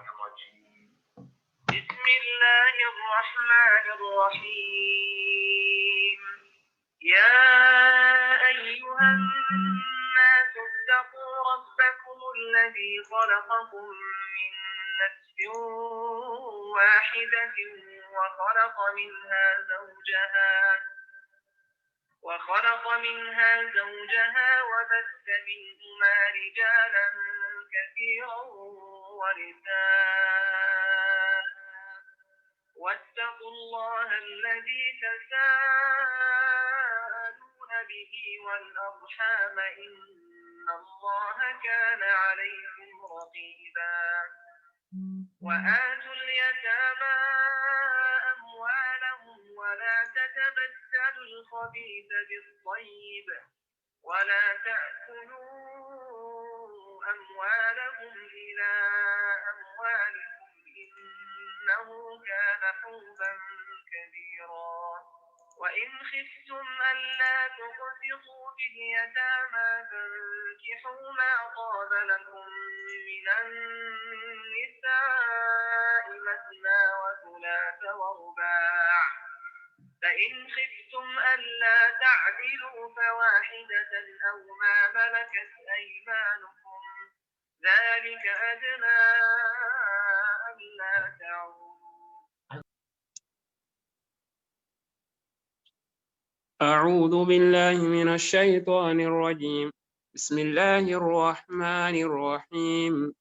الرجيم بسم الله الرحمن الرحيم يا أيها الناس اتقوا ربكم الذي خلقكم من نفس واحدة وخلق منها زوجها وبث منهما رجالا كثيرا ونساء واتقوا الله الذي تساءلون به والأرحام إن الله كان عليكم رقيبا وآتوا اليتامى أموالهم ولا تتبدلوا الخبيث بالطيب ولا تأكلوا أموالهم إلى أموالكم إنه كان حوبا كبيرا وإن خفتم ألا تقسطوا في اليتامى فانكحوا ما طاب لكم من النساء مثنى وثلاث ورباع فإن خفتم ألا تعدلوا فواحدة أو ما ملكت أيمانكم ذلك أدنى ألا تعودوا. أعوذ بالله من الشيطان الرجيم. بسم الله الرحمن الرحيم.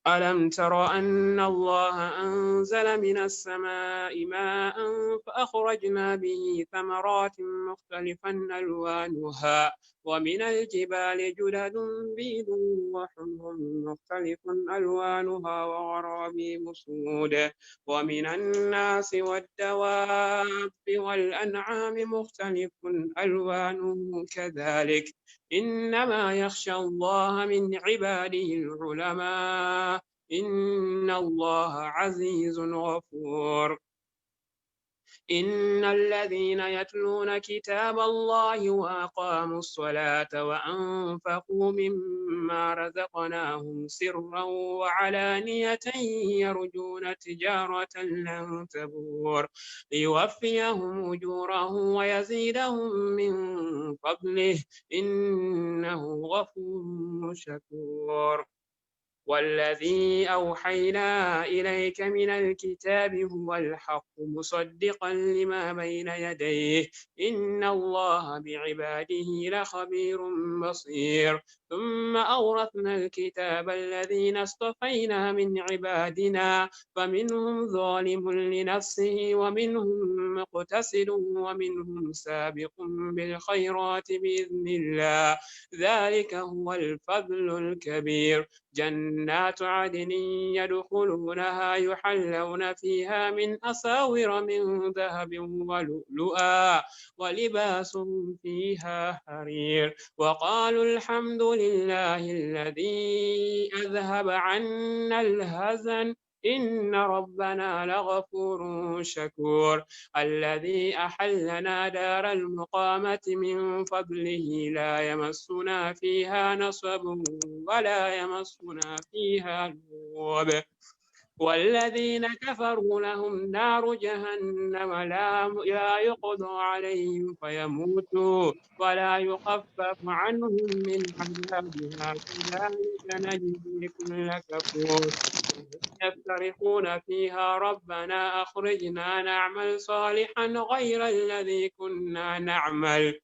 ألم تر أن الله أنزل من السماء ماء فأخرجنا به ثمرات مختلفا ألوانها ومن الجبال جدد بيض وحمر مختلف ألوانها وغرابيب سود ومن الناس والدواب والأنعام مختلف ألوانه كذلك إنما يخشى الله من عباده العلماء إن الله عزيز غفور. إن الذين يتلون كتاب الله وأقاموا الصلاة وأنفقوا مما رزقناهم سرا وعلانية يرجون تجارة لن تبور ليوفيهم أجورهم ويزيدهم من فضله إنه غفور شكور. والذي أوحينا إليك من الكتاب هو الحق مصدقا لما بين يديه إن الله بعباده لخبير بصير. ثم أورثنا الكتاب الذين اصطفينا من عبادنا فمنهم ظالم لنفسه ومنهم مقتصد ومنهم سابق بالخيرات بإذن الله ذلك هو الفضل الكبير. جنات عدن يدخلونها يحلون فيها من أساور من ذهب ولؤلؤا ولباسهم فيها حرير وقالوا الحمد لله الذي أذهب عنا الحزن إن ربنا لغفور شكور. الذي أحلنا دار المقامة من فضله لا يمسنا فيها نصب ولا يمسنا فيها لغوب. والذين كفروا لهم نار جهنم لا يقضى عليهم فيموتوا ولا يخفف عنهم من عذابها كذلك نجزي كل كفور. يفترقون فيها ربنا أخرجنا نعمل صالحا غير الذي كنا نعمل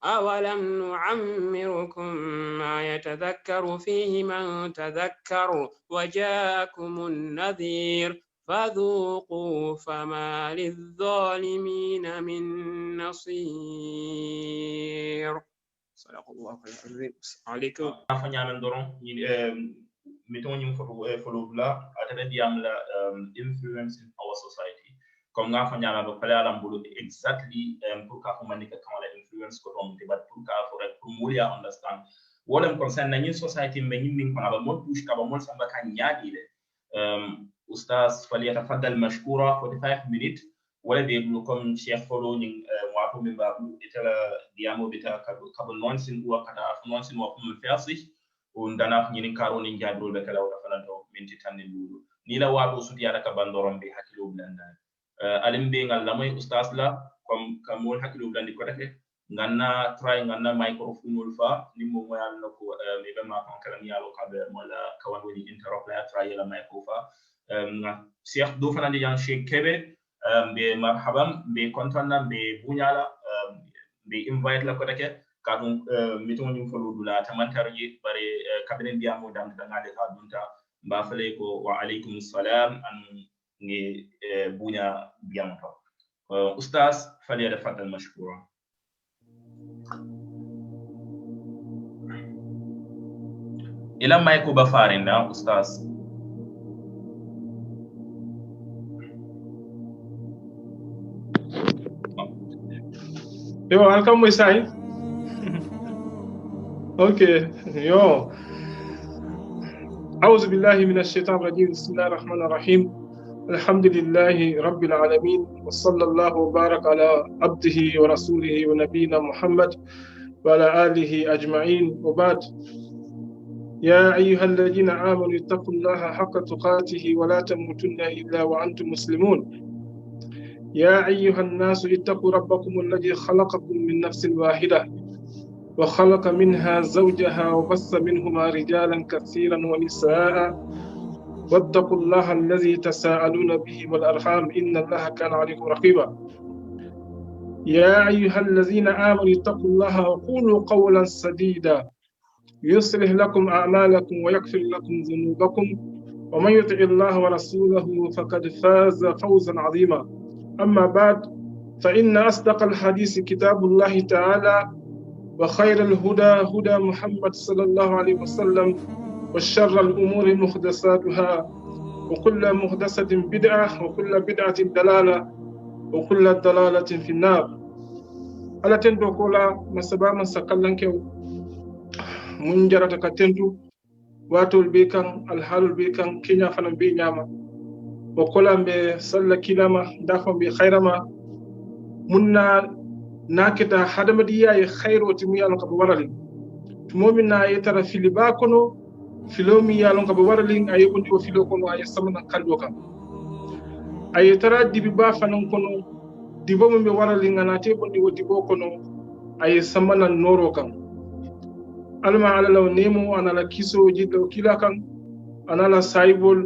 أولم نعمركم ما يتذكر فيه من تذكر وجاءكم النذير فذوقوا فما للظالمين من نصير. صدق الله العظيم. عليكم. Mettons follow là atene diam la influence in our society comme nga fa nyala do pala lam bulu exactly pour ka ko manika kan la influence ko dom te bat pour ka for pour mulia understand wolem concern na society me nyin ko aba mo push ka ba mo samba kan nyaadi le ustaz falyatafaddal mashkura 45 minutes wala de bulu comme cheikh follow nyin wato min babu itala diamo bita ka non sin wa kada non sin wa kuma fersi ndana ñini karo ni jaabirol be kala wala falanto minti tan lulu ni la wato sudiyata ka bandorom be hakilo blanda alim be ngal lamoy ustaz la comme kamol hakilo blandi ko dake nganna try nganna microphone fa ni mo moyal nako me be ma kon kala yalo ka be mola kawan woni interrupt la try la microphone cheikh do fanande yan cheikh kebe be marhaban be kontana be bunyala be invite la ko dake kadum miton ñu folo dula tamantarji bare kabinen biamo dam ngade ka dunta ba fale ko wa alaykum salam an ngi bunya biamo to ustaz fali da fadal mashkura ila may ko ba farinda ustaz yo alkam moy say اوكي يو أعوذ بالله من الشيطان الرجيم بسم الله الرحمن الرحيم الحمد لله رب العالمين وصلى الله وبارك على عبده ورسوله ونبينا محمد وعلى آله أجمعين وبعد يا أيها الذين آمنوا اتقوا الله حق تقاته ولا تموتن إلا وأنتم مسلمون يا أيها الناس اتقوا ربكم الذي خلقكم من نفس واحدة وخلق منها زوجها وبث منهما رجالا كثيرا ونساء واتقوا الله الذي تساءلون به والأرحام إن الله كان عليكم رقيبا يا أيها الذين آمنوا اتقوا الله وقولوا قولا سديدا يصلح لكم أعمالكم ويغفر لكم ذنوبكم ومن يطع الله ورسوله فقد فاز فوزا عظيما أما بعد فإن أصدق الحديث كتاب الله تعالى وخير الهدى هدى محمد صلى الله عليه وسلم وشر الأمور محدثاتها وكل محدثة بدعة وكل بدعة دلالة وكل دلالة في النار على تندو كولا مسبا من سقلن كيو من جرت كتندو واتول بيكان الحال بيكان كينيا فنان بي نياما وكولا مبي صلى كيلاما دافن بي خيرما منا nakita hadamadiya e khayroti mi yalon ko be warali tumomin na yetara fili ba kono filomi yalon ko be warali ay bondi o filo kono ay samana kaldo kam ay tara dibi ba fanan kono dibo mo be warali ngana te bondi o dibo kono ay samana noro kam alma ala law nemo ana la kiso jiddo kila kan ana la saibol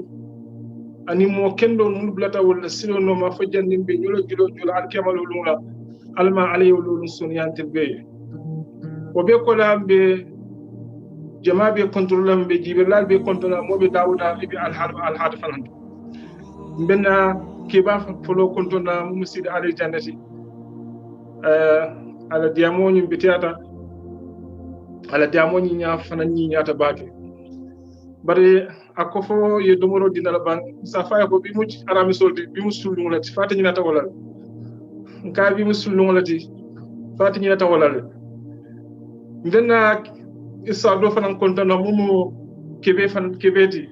ani mo kendo mulblata wala silo no ma fajandi be nyolo jilo jula alkemalo lula alma alayhi lulu sunyantil be o be ko lambe jama be contrôle be jibril be contrôle mo be dawuda be alhad fanan benna ke ba folo contrôle mo musid ali jannati ala diamoni be tiata ala diamoni nya fanan ni nyata baake bare akofo ye domoro dinala ban sa faya ko bi mucc arami soldi bi musul ngula fata ni nata wala nka bi musul nongolati fati ñina tawalale ndenna isa do fanan kontana mumu kebeti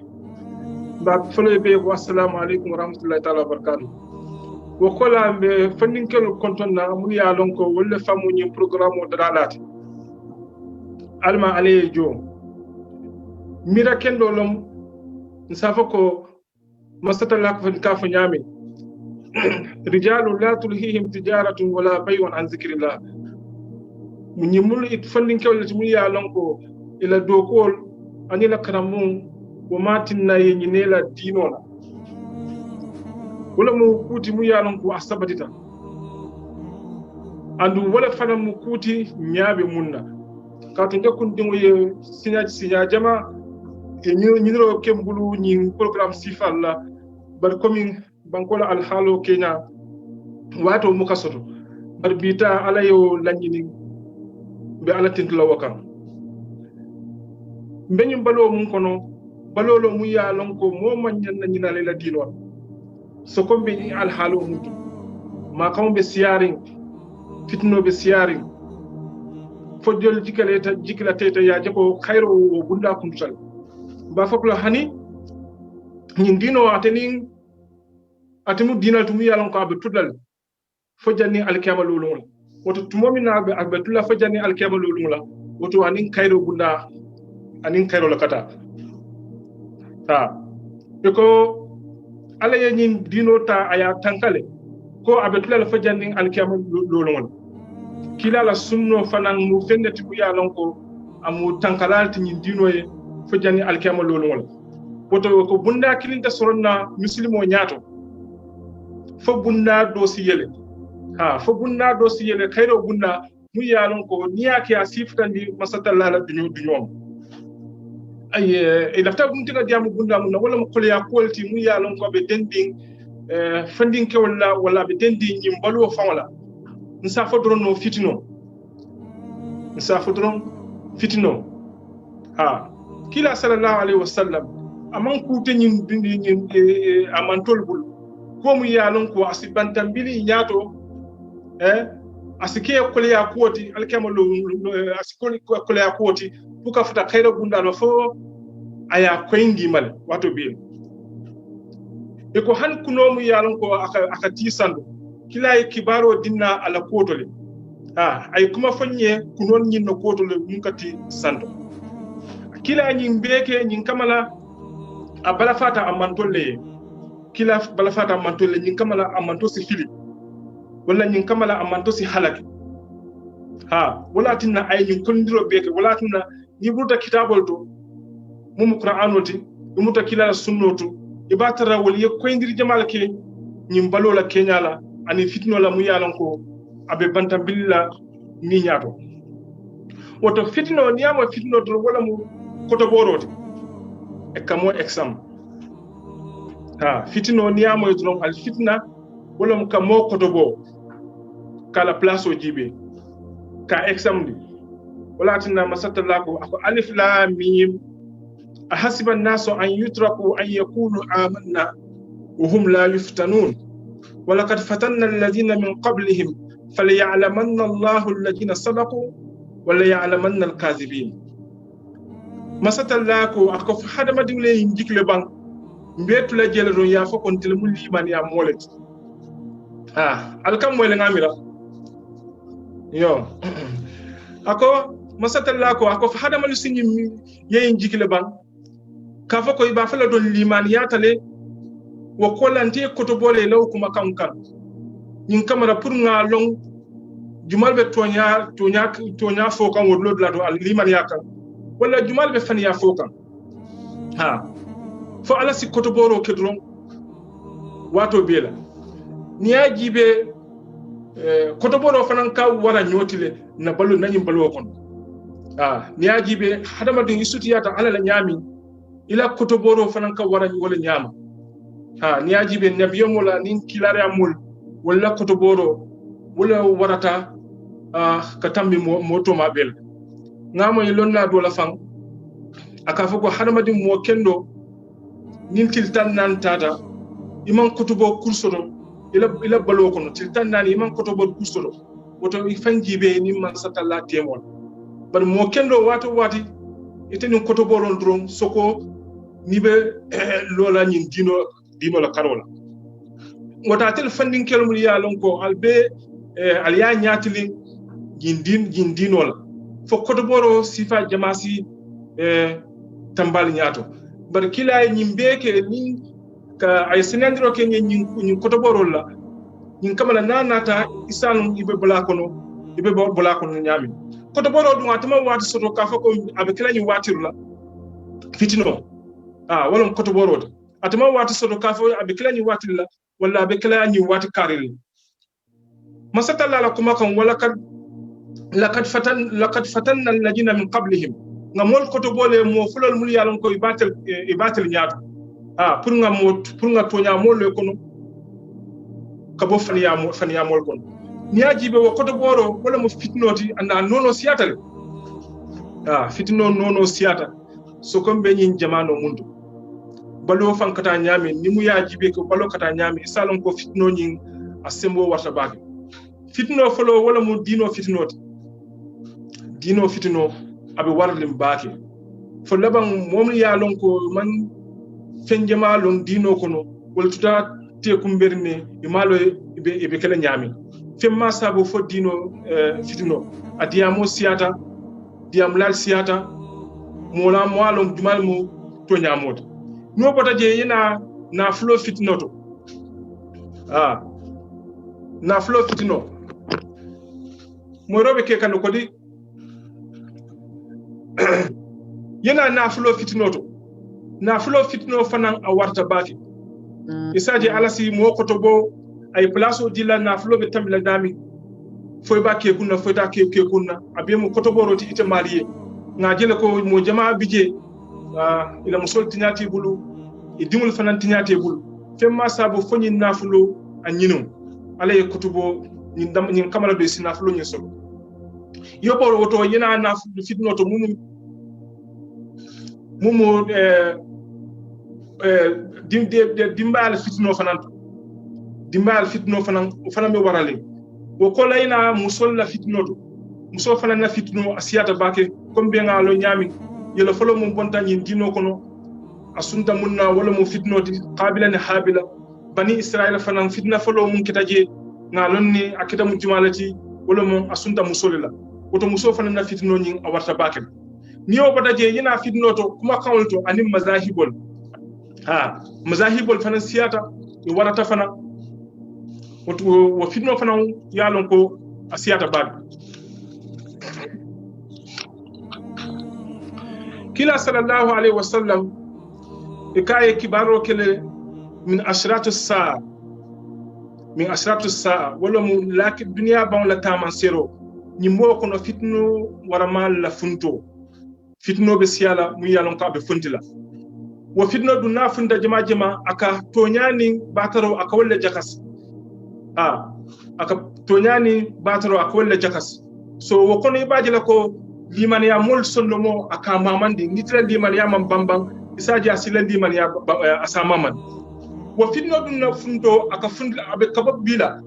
ba folo be ko assalamu alaikum warahmatullahi taala wabarakatuh wo kola be fannin kelo kontana mu ya lon ko wolle famu ñi programme o dalati alma alay jo mira kendo lom nsafa ko masatalak fan ka fa ñami رجال لا تلهيهم تجارة ولا بيع عن ذكر الله من يمل يتفنن كول تمي يالونكو إلى دوكول أني لكرمون وما تنا ينيلا دينونا ولا مو كوتي مو يالونكو أسبتتا andu wala fana mu kuti nyaabe munna ka to ndekun dingo ye sinya jama e nyiro kembulu nyi programme sifalla bar coming bankola alhalo kenya wato muka soto bar bita ala yo lañini be ala tintula wakam mbeñum balo mun kono balolo mu ya lonko mo manyan na nyina lela dino so ko be alhalo mutu ma kam be siyaring fitno be siyaring fojjol jikala teta ya jako khayro o bunda kuntal ba fokla hani nyin dino atenin atimu dina tumu yalon ko abe tudal fojjani alkiyama lulungla woto tumomina abe tudla fojjani alkiyama lulungla woto anin khayro bunda anin kayro kata ha ko ala yin dino ta aya tankale ko abetula fa jannin alkiyama lolon kila la sunno fanan mu fendati bu ya lon ko amu tankalalti yin dino ye fa jannin alkiyama lolon woto ko bunda kilinta soronna muslimo nyaato fo bunda do siyele fo bunda do siyele kayro bunda mu ya lon ko niyaki asiftandi masatalla dunyom ay ilafta buntiga diamu bunda mun wala mo kolya kolti mu ya lon ko be dending funding ke wala be dending nyim balu fawla nsa fodron no fitino kila sallallahu alaihi wasallam aman kute nyin dindi nyin amantol bul ko mu ya lon ko asibantambili nyato asike kolya koti alkamalo asikol kolya koti buka futa khaira bunda no fo aya koyndi mal wato bi e ko han kuno mu yalon ko aka tisando kilay kibaro dinna ala kotole ay kuma fanye kunon nyin no kotole mun kati sando kila nyin beke nyin kamala abala fata amantolle kila bala fata amantolle nyin kamala amanto si fili wala nyin kamala amanto si halaki wala tinna ay nyin kondiro beke wala tinna ni burda kitabol to mum qur'anoti umuta kila sunnoto ibatara wal yekoyndir jamal ke nyim balola kenyala ani fitno la mu yalan ko abe bantam billa ni nyaato woto fitno niama fitno to wala mu koto borote e kamo exam fitno niama yudron al fitna wala mu kamo koto bo kala place o jibe ka exam di wala tinna masatalla ko alif lam mim ahasiba an-nasu an yutraku an yaqulu amanna wa hum la yuftanun wa laqad fatanna alladhina min qablihim falya'lamanna Allahu alladhina sadaqu wa la ya'lamanna al-kadhibin masatalla ko ako hadama diwle jikle bang mbetu la jele don ya fokon tel mul liman ya molet alkam moy la ngamira yo ako masatalla ko ako hadama lusinyi yeyin jikle bang ka fako iba fala don liman yatale wo kolante koto bole law kuma kankan nyin kamara pour nga long jumalbe tonya fokan wodlo la do al liman yakan wala jumalbe fan ya fokan fo ala si koto boro kedron wato bela niya jibe koto boro fanan ka wara nyotile na balu nanyim balu kon niya jibe hadama din isutiyata ala la nyami ila koto boro fanan ka wara wala nyama niya jibe nabiyo mola nin kilare amul wala koto boro wala warata ka tambi moto mabel ngamo yilonna do la fang aka foko hadama din mo kendo nin tiltan nan tata iman kutubo kursoro ila balo kono tiltan nan iman kutubo kursoro woto fanji be ni man satalla temol bar mo kendo wato wati iteni kutubo ron dron soko ni be lola nyin dino la karola wota tel fandin kelmul ya lon ko albe al ya nyatili jin dino la fo kutubo ro sifa jamasi tambal nyato bar kila nyimbeke ni ka ay sinandiro ke nyi kotoborol la nyin kamala nanata isanu ibe bulakono nyami kotoboro dum atama wati soto ka fako abe kila nyi watiru la fitino wala kotoboro atama wati soto ka fako abe kila nyi watiru la wala abe kila nyi wati karil masatalla la kuma kan wala kad laqad fatanna alladhina min qablihim ngamol kotobole mo fulol mul yalon ko ibatel nyaato pour nga tonya mo le kono kabo faniya mol kono niajibe wo kotoboro wala mo fitnoti anda nono siatale fitno nono siata so kombe nyin jamano mundu balo fankata nyame ni mu yajibe ko balo kata nyame salon ko fitno nyin asembo warta baake fitno folo wala mo dino fitno abe warlim baake fo laban mom ya lon ko man fenjema lon dino kono wol tuta te kumberne e malo e kala nyami femma sabo fo dino fitino adiamo siata diam lal siata mola moalon jumal mo to nyamota no bota je yana na flow fitnoto na flow fitno mo robe ke kan ko di yana na flow fitno fanan a warta baki isaje alasi mo ko to bo ay place o dilla na flow be tambila dami foy ba ke kunna foy ta ke kunna abe mo ko to boroti ite mariye nga jele ko mo jamaa bije ila musol tinyati bulu e dimul fanan tinyati bulu femma sabu foni nafulo anyino ala ye kutubo nyin kamala be sinafulo nyin solo yo boro woto yena nafulo fitno to mumu dimbal fitno fanan be warale wo ko layna musol la fitno to muso fanan na fitno asiyata bake kombe ngalo nyami yelo folo mum bonta nyin dino kono asunta munna wala mo fitnoti qabila ni habila bani israila fanan fitna folo mum kitaje ngalonni akita mu jumalati wala mo asunta musolila woto muso fanan na fitno nyin awarta bake ni o badaje yina fitno to kuma kawolto anim mazahibol mazahibol fanan siyata e warata fana woto wo fitno fanan yalon ko asiyata bake kila sallallahu alaihi wasallam ikaye kibaro kele min ashratu saa wala mu laki dunya ban la taman sero nyimbo ko no fitno wara mal la funto fitno be siala mu yalon ka be funtila wo fitno du na funda jama aka tonyani bataro aka walla jakas aka tonyani bataro aka walla jakas so wo kono ibaji la ko liman ya mol sonnomo aka mamande nitra liman ya mam bambang isaji asila liman ya asamaman wo fitno dun na fundo aka fundla abe kabab bila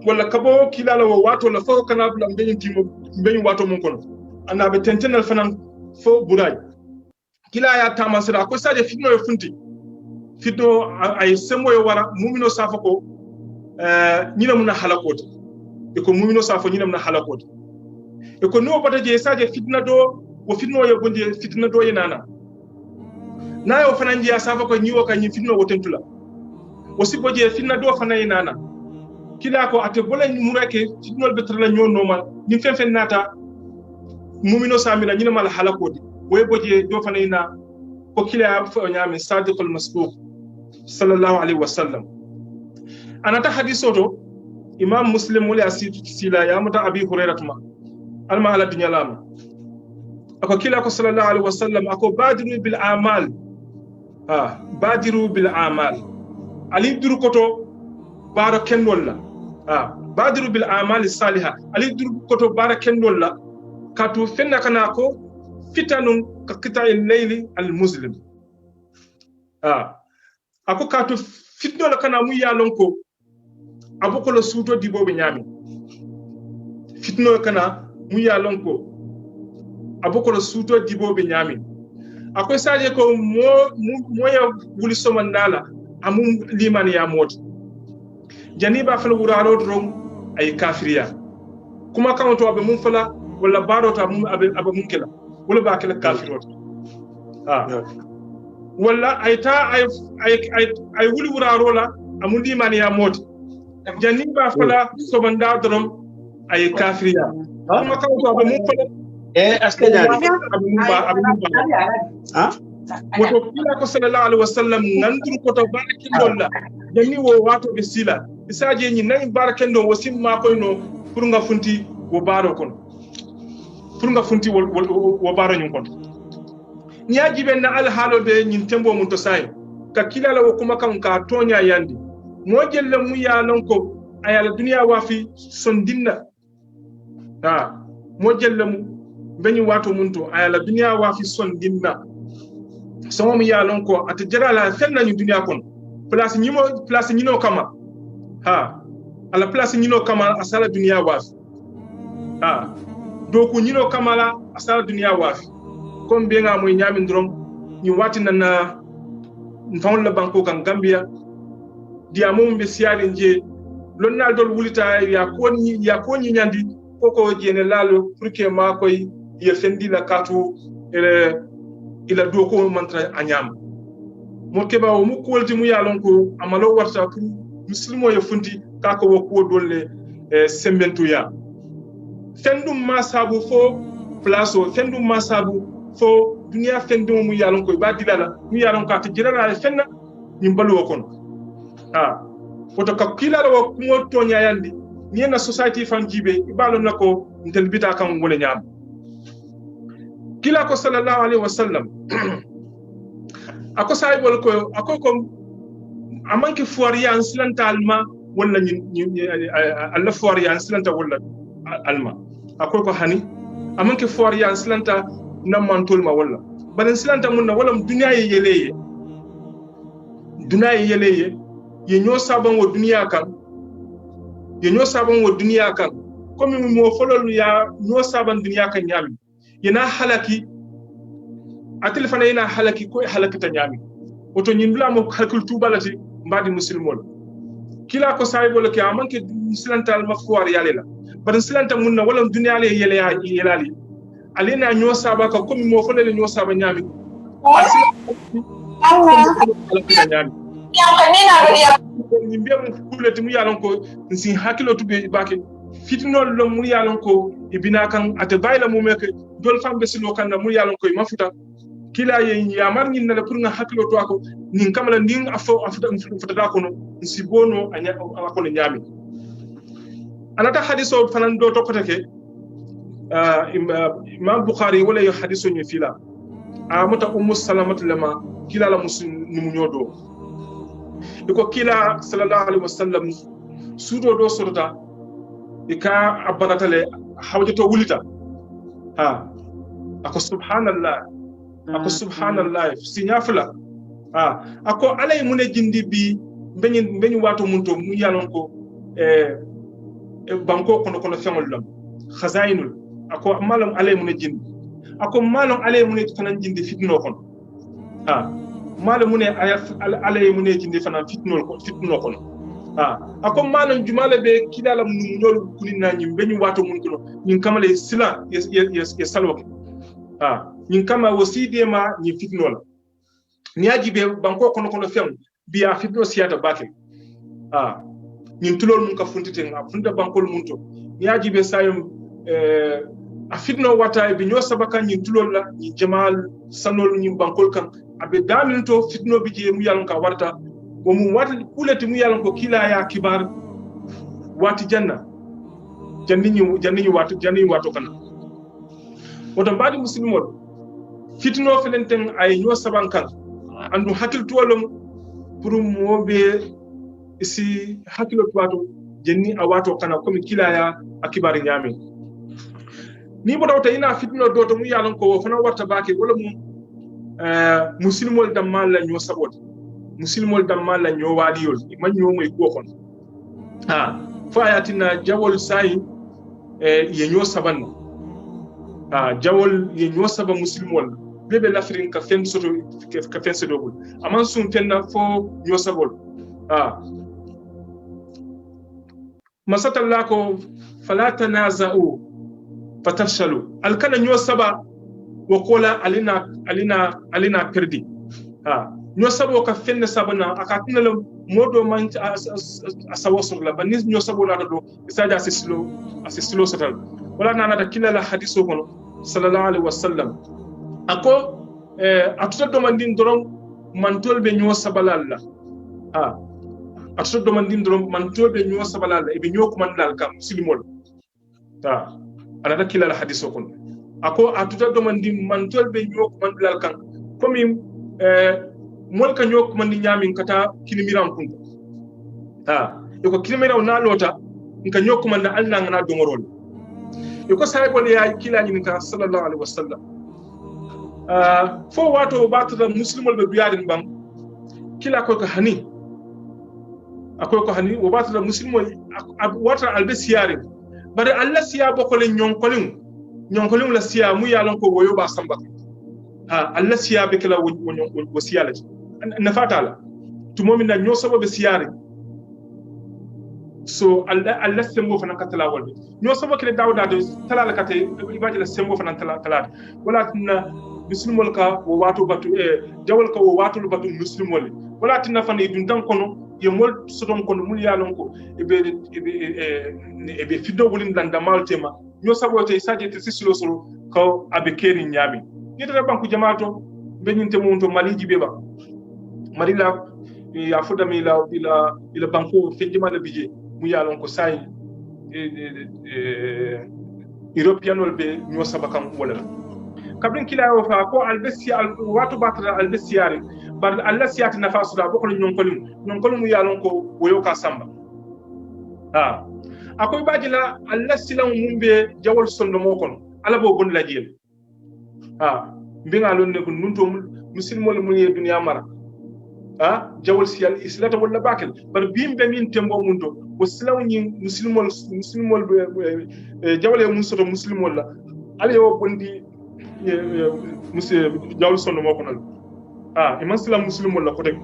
wala kabo kilala wo wato la fo kana bula mbeñ wato mon kono ana be tentenal fanan fo buray kila ya tamasira ko saje fitno yo funti fitno ay sembo yo wara mumino safa ko nyina mun halakota e ko mumino safa nyina mun halakota e ko no bata je saje fitna do wo fitno yo bonde fitna do yenana na yo fanan je safa ko nyiwo ka nyi fitno wo tentula wo sibo je fitna do fanan yenana kila ko ate bolen murake fitnol betrala nyono mal ni fen nata mumino samina nyina mal halakoti way boje do fanayna ko kila fo nyame sadiqul masbuq sallallahu alaihi wasallam anata hadisoto imam muslim wala sila ya muta abi hurairah alma ala dunya lama ako kila ko sallallahu alaihi wasallam ako badiru bil amal ali duru koto baro kendol la badiru bil amal salihah ali duru koto baro kendol la katu fenna kana ko fitanun ka qita'il layli al muslim ako katu fitno la kana mu yalon ko aboko lo suto dibobe nyami fitno kana mu yalon ko aboko lo suto dibobe nyami ako saje ko mo ya wuli somandala amum liman ya mot janiba fal wuraro dron ay kafiriya kuma kan to abe mun fala wala baro to abe mun kila wala ba kila kafirot wala ay wuli wuraro la amum liman ya mot janiba fala somanda dron ay kafiriya kuma kan to abe mun fala aske jari woto kila ko sallallahu alaihi wasallam nandur ko to barakindolla janni wo wato be sila isaje ni nay barakendo wo simma ko no pour nga funti wo baro kon pour nga funti wo baro nyun kon nyaaji ben na al halo be nyin tembo mun to say ka kila la wo kuma kan ka tonya yandi mo jelle mu ya lon ko ayala dunya wa fi sondinna mo jelle mu beni wato mun to ayala dunya wa fi sondinna sama mi yalon ko ata jarala fenna ñu dunya kon place ñino kama ala place ñino kama asala dunya wafi do ko ñino kama la asala dunya wafi comme be nga moy ñami ndrom ñu wati na fawon la banko kan Gambia dia mum be siali nje lonnal dol wulita ya ko ñi ñandi koko jene lalo pour que ma koy ye fendi la katu ila do ko mantra anyam mo keba o mu kolti mu yalon ko amalo warta pour muslimo ye funti ka ko wo dolle sembentu ya fendum ma sabu fo place o fendum ma sabu fo dunia fendum mu yalon ko ba dilala mu yalon ka ta jirala fenna ni balu kon woto ka kilala wo kumo tonya yandi ni na society fan jibe ibalo nako ntel bita kan wala nyam kila ko sallallahu alaihi wasallam ako saibol ko ako amanke fuariya ansilanta alma wala ni alla fuariya ansilanta wala alma ako ko hani amanke fuariya ansilanta namantol ma wala balan silanta munna wala dunya yeleye ye ñoo saban wo duniya kan comme mo folol ya ñoo saban duniya kan ñami yana halaki atil fana yana halaki ko halakata ñami oto ñindula mo halkul tubalati mbadi muslimol kila ko saybol ke amanke silantal mafwar yalela bar silanta munna wala duniya le yelali alena ñoo sabaka comme mo folol ñoo saba ñami nimbe kuleti mu yalon ko sin hakilo tube bake fitnol lo mu yalon ko ibina kan ate bayla mu mek dol fambe silo kan mu yalon ko mafuta kila ye ya mar ngin na pour nga hakilo to ako nin kamala nin afuta da ko no si bono anya ko no nyami anata hadiso fanan do to kotake imam bukhari wala yo hadiso ni fila amata ummu salamatu lama kila la muslim mu nyodo iko kila sallallahu alaihi wasallam sudo do sorta ika abanatale hawjato wulita ako subhanallah sinyafla ako alay mune jindi bi beñi wato munto mu yalon ko banko kono fengol lam khazainul ako malam alay mune jindi ako malam alay mune tanan jindi fitno kon malam mune alay mune jindi fana fitno kon ako malam jumala be kidala munol kunina nyim beñi wato munto nyin kamale sila yes salwa nyin kama waside ma nyi fitno la ni ajibe banko kono fem biya fitno siyata bakel nyin tulol mun ka funtite funta bankol munto ni ajibe sayum a fitno wata be nyo sabaka nyin tulol la nyi jamal sanol nyi bankol kan abe daminto fitno bi je mu yalon ka warta wo mu wata kulati mu yalon ko kila ya kibar wati janna janni wato kana woto mbadi muslimol fitno felenten ay nyo sabankan andu hakil tuwalum pour mobe isi hakilo tuwato jenni a wato kana comme kila ya akibari nyame ni bo dawta ina fitno do to mu yalon ko fana warta bake wala mu muslimol dam malla nyo sabot muslimol dam malla nyo waliyol man nyo moy ko kon fa ayatina jawol sai ye nyo saban jawol ye nyo saba muslimol bebe l'Afrique ka fen soto ka fen sedogul aman sum fenna fo nyo sabol masatalla ko fala tanaza'u fatafshalu alkana nyo saba wa kola alina perdi nyo saba ka fenna sabana akatina le modo man asawasur la banis nyo saba la do isaja asislo satal wala nana da kilala hadiso kono sallallahu alaihi wasallam ako atuta domandin dorom mantolbe nyo sabalalla atuta domandin dorom mantolbe nyo sabalalla ibe nyo kumandal kam muslimol anata kilala hadiso kono ako atuta domandin mantolbe nyo kumandal kam komi mol ka nyo kumandi nyamin kata kinimiran kunta yoko kinimiran na lota nka nyo kumanda alna ngana domorol yoko saybol ya kilani ninka sallallahu alaihi wasallam fo wato batata muslimol be duyadin bam kila ko hani akoy ko hani wo batata muslimol wata albe siyare bare alla siya bokole nyonkolin la siya mu yalon ko woyo ba samba alla siya be kala wo siyala na fatala to momina nyo sabo be siyare so alla sembo fana katala walbe nyo sabo kele dawda do talala kate ibadi la sembo fana talala wala tuna muslimol ka wo wato batu jawol ka wo wato batu muslimol wala tinna fane dun tan kono ye mol soton kono mul yalon ko ebe fiddo bulin dan damal tema ño sabote saje te sisilo solo ko abe keri nyami yeta banku jamaato be ñinte mon to maliji be ba marila ya fuda mi ila banku fejjima la bije mu yalon ko say european wol be ño sabakan wala kabrin kilayo fa ko albesi watu batara albesiyari bar Allah siyati nafasu da bokol ñon kolum yalon ko woyo ka samba akoy bajila Allah silan mumbe jawol sondo mo kon ala bo bon lajiyel mbinga lon ne ko nunto muslimol mun ye dunya mara jawol siyal islata wala bakel bar bimbe min tembo munto wo silaw ñi muslimol jawol e mun soto muslimol la ala yo bondi jawol sondo mo kon iman silam muslimol la kotek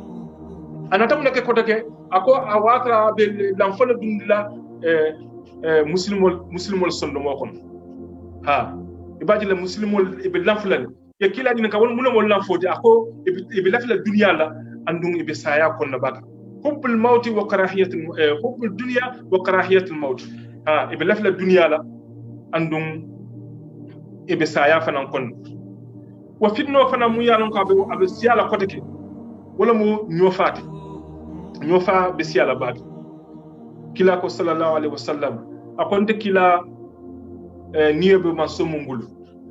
anata mun ke kotake ako awatra be lamfala dundila muslimol sondo mo kon ibaji la muslimol ibe lamfala ya kila dina ka won munomol lamfoti ako ibe lafla dunya la andum ibe saya kon na baka hubbul mauti wa karahiyatul hubbul dunya wa karahiyatul maut ibe lafla dunya la andum ibe saya fanan kon wa fitno fana mu yalon ko abe siala kotake wala mu ñofa be siala baat kila ko sallallahu alaihi wasallam akonte kila niebe masomungulu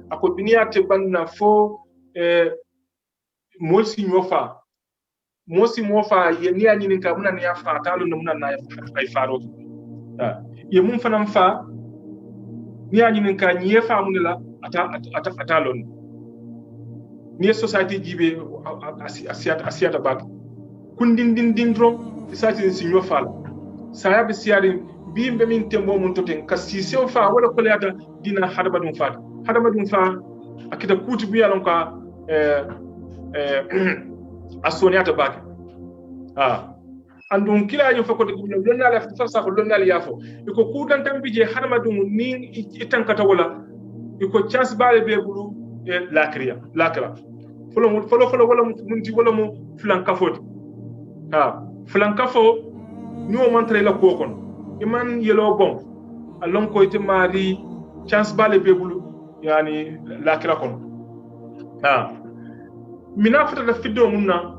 ako dunia te banna fo mosi ñofa ye ni ani ka muna ya fa talo no muna na ay faro ye mum fanam fa ni ani ka ñe fa mun la ata lon ni society jibe asiata baat kundin dro society si ñofa la saya be siari bimbe min tembo mun toten kasise fa wala ko leata dina hadama dum fa akita kuti bi yalon ka asoniata bak andum kila yo fakko lonna la fa sa ko lonna la yafo iko kudan tan bije hadama dum ni itankata wala iko chas baale be bulu lakra folo wala mun ti wala mu flankafo flankafo ni o mantre la ko kon iman yelo bon alon ko ite mari chance bale bebulu yani lakira kon mina fata da fiddo munna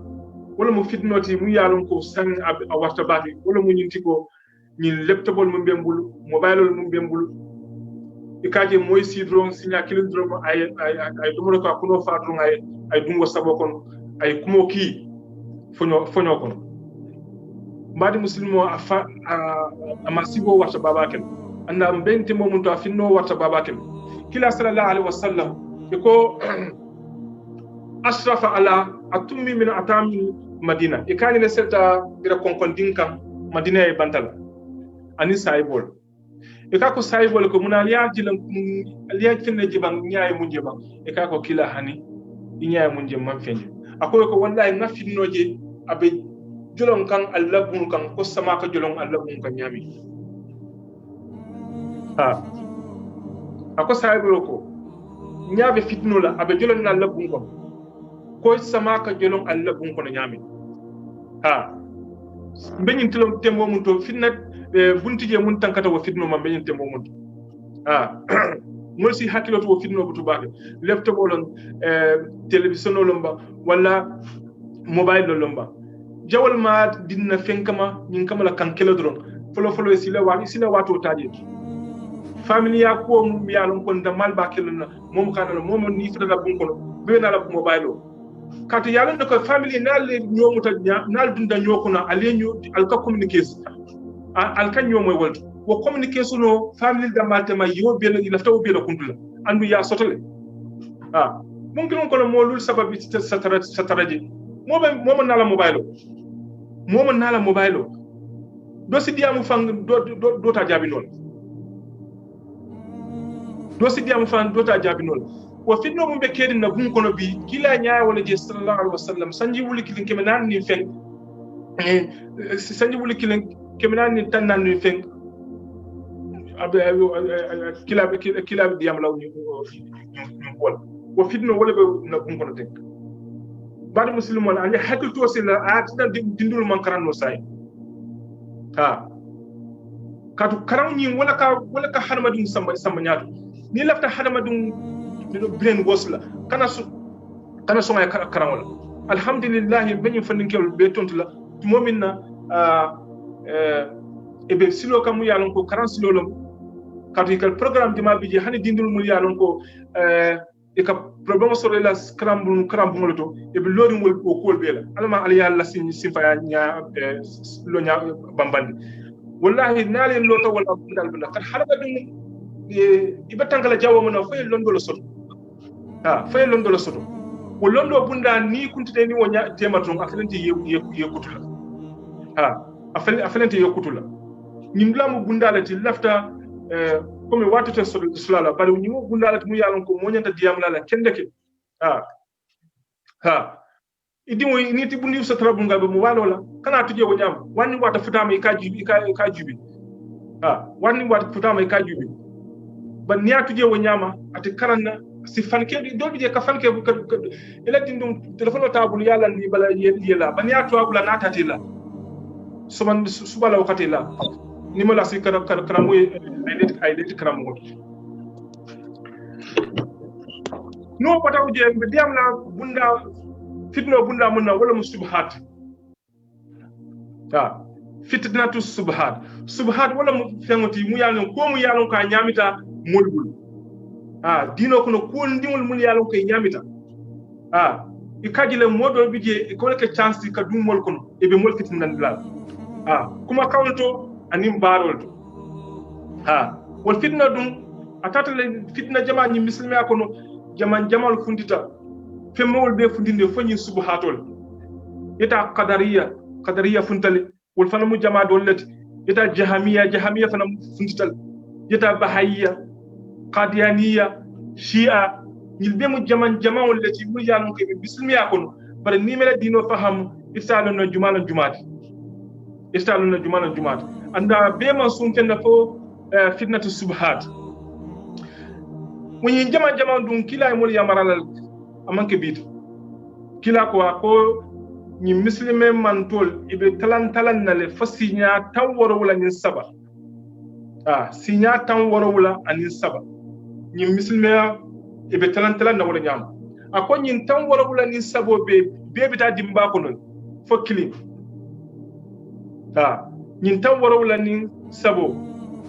wala mu fidnoti mu yalon ko san a warta bati wala mu nyinti ko ni laptop mu bembulu mobile mu bembulu ikaje moy sidron sinya kilindro ay dumoro ko kuno fa drum ay dungo sabo kon ay kumo ki fonyo kon mbadi muslimo amasibo warta babakel anda mbenti mo munto afinno warta babakel kila sallallahu alaihi wasallam ko ashrafa ala atummi min atami madina ikani le selta bira konkondinka madina e bantal ani saibol ikako saibol ko munaliya jilan aliya finne jiban nyaay munje ba ikako kila hani nyaay munje man fenje akoy ko wallahi nafinnoje abe jolon kan Allah bun kan ko sama ka jolon Allah bun kan nyami ako saibol ko nyaabe fitno la abe jolon na Allah bun ko sama ka jolon Allah bun ko nyami mbeñin tilom tembo mun to fitna buntije mun tankata wo fitno ma mbeñin tembo mun molsi hakilo to wo fitno butu baake laptop olon television olomba wala mobile olomba jawal ma dinna fenkama nyin kamala kankelo dron folo sila wato taje family ya ko mum yalon kon da malba kelna mom kanala mom ni fitala bun kono be na la mobile o kata yalon ko family nal nyomuta nal dunda nyokuna alenyu alka communication alka nyomoy wolto wo communication no family da maltema yo be la taw be la kuntula andu ya sotole mumkin ko mo lul sababi sataraje mom nala mobile o do si diamu fang do ta jabi non do ta jabi non wo fitno mum be kedin na bun kono bi kila nyaa wala je sallallahu alaihi wasallam sanji wuli kilin kemenan ni fen sanji wuli kilin kemenan ni tannan ni fen kila diam law ni wol wo fitno wala be na kun kono tek bade muslimon ani hakil to sila atina dindul man karanno say ha katu karam ni wala ka harmadum samba nyaatu ni lafta harmadum do brain wasla kana so ay karam wala alhamdulillah benyu fandinkel be tontula mominna e be silo kam yalon ko karam silo lom katu kal programme dima biji hani dindul mul yalon ko e ka problème so la scramble ngoloto e be lodi mul ko kol bela alma al yalla sin fa nya lo nya bambandi wallahi nalen loto wala dal bunda kan harba dum ibe tangala jawo mo no fay londo lo soto fay londo lo soto wo londo bunda ni kuntide ni wonya tematon afalenti yekutula afalenti yekutula nyimlamu bunda la ti lafta comme watata sulala bari nyimo bunda la mu yalon ko monyanta diamla la kendeke idimo ni ti bundi sa trabu ngabe mu walola kana tuje wo nyam wani wata futama ka jubi wani wata futama ka jubi ban niya tuje wo nyama ati karanna si fanke do bije ka fanke ila dindum telefono tabul yalla ni bala yela ban ya to abula nata tila suban subala wakati la ni mala si karamu ay det karamu no pata uje be diamla bunda fitno bunda munna wala musubhat fitnatu subhat wala mu fengoti mu yalon ko mu yalon ka nyamita molbul dino kono ko ndimul mun yalon ko nyamita ikajile modo bije ko ke chance ka dumol kono e be mol fitnan dal kuma kawlto anim barol to wal fitna dum atata le fitna jama ni muslimi akono jamal fundita femmol be fundinde fonni subhatol yeta qadariya funtale wal fanamu jama dollati yeta jahamiya fanam fundital yeta bahayya qadiyaniya shi'a yilbe mu jama wallati mu yalon ko be bismiya kono bare ni mele dino faham isaluna jumalan jumat anda be man sunkenda fo fitnatu subhat woni jama dum kila mo yamaralal amanke bit kila ko ni muslime man tol ibe talan nale fasinya tan woro wala nin saba sinya tan woro wala anin saba ni muslime ibe talan na wala nyam akon ni tan woro wala nin sabo be bita dimba ko non fo kilin ni tan woro wala nin sabo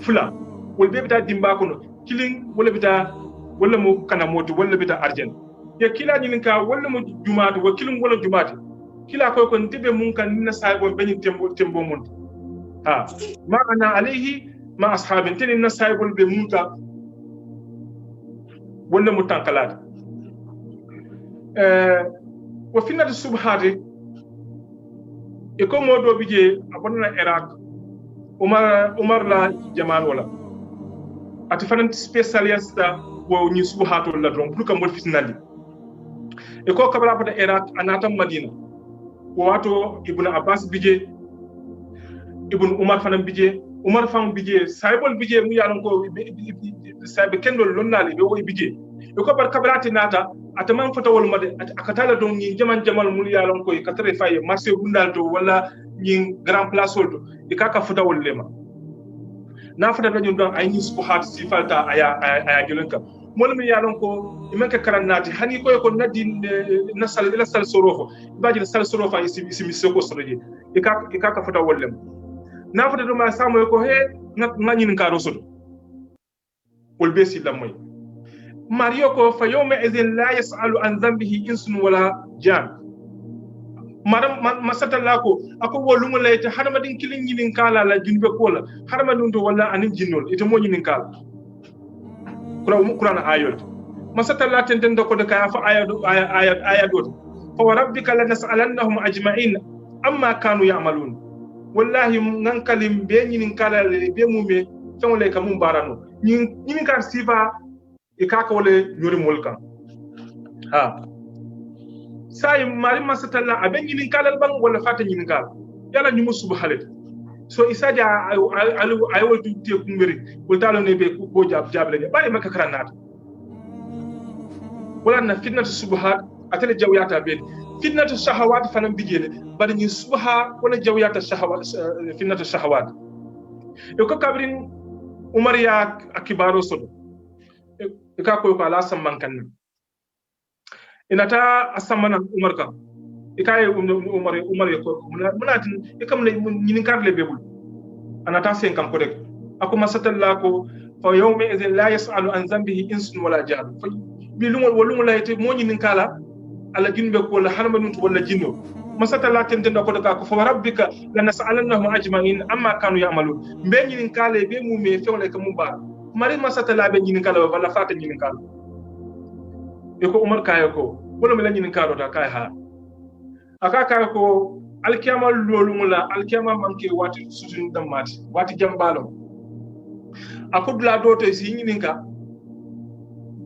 fula wol be bita dimba ko non kilin wala mo kana moto wala bita arjen ya kila nyinin ka wala mo jumaatu wa kilum wala jumaati kila ko ko ndibe mun kan na saybo beñi tembo mun ma ana alayhi ma ashabin tin na saybo be mun ka wala mo tankalat wa finna subhati e ko modo bije abonna iraq umar la jamal wala ati fanan specialista wo ni subhatu la don pour que mo fitnali e ko kabla pata iraq anatam madina wato ibnu abbas bije ibnu umar fanam bije umar fam bije saybol bije mu yalon ko saybe kendol lonnali be woy bije e ko bar kablati nata ataman fotawol made akatala don ni jamal mu yalon ko katare faye marché gundal to wala ni grand place to e kaka fotawol lema na fata dañu don ay ni subhat sifalta aya jolenka molmi yalon ko imanka karannati hani ko naddi nasal ila sal sorofo baji sal sorofo isi soko soroje e ka fota wollem na fota do ma samo ko he ngani ka rosodo wol besi lamoy mario ko fa yawma idhin la yasalu an dhanbihi insun wala jan madam masatalla ko ako wolumo layta hadama din kilin nyinin kala la junbe kola hadama dun to wala anin jinnol ite mo nyinin kala Quran ayat masatalla tenten ko de ka fa ayat do fa rabbika lanas'alannahum ajma'in amma kanu ya'malun wallahi nan kalim be nyinin kala be mume fewle ka mum barano nyinin ka sifa e ka ko le nyori molkan sai mari masatalla aben nyinin kala bang wala fata nyinin kala yalla nyumu subhalet so isaja ayo tu te kumbiri wol talo ne be ko jable bari maka karanata wala na fitnatu subuhat atele jawyata be fitnatu shahawat fanam bijele bari ni subha wala jawyata shahawat fitnatu shahawat e ko kabrin umar ya akibaro sodo e ka ko ala samman kan inata asamana umar ka e kay umar ya ko munatin e kam ne nyinin karle bebul anata sen kam ko dek ako masatalla ko fa yawma idhin la yas'alu an dhanbihi insun wala jan bi lumol layte mo nyinin kala ala jinbe ko la hanmanun wala jinno masatalla tentendo ko daga ko fa rabbika lanas'alannahum ajma'in amma kanu ya'malun be nyinin kala be mu me fewle ka mu ba mari masatalla be nyinin kala wala fata nyinin kala e ko umar kayo ko wala me la nyinin kala ta kay ha aka kayo ko alkiyama lolumula alkiyama manke wati sutun damati wati jambalo akudla dote si nyininka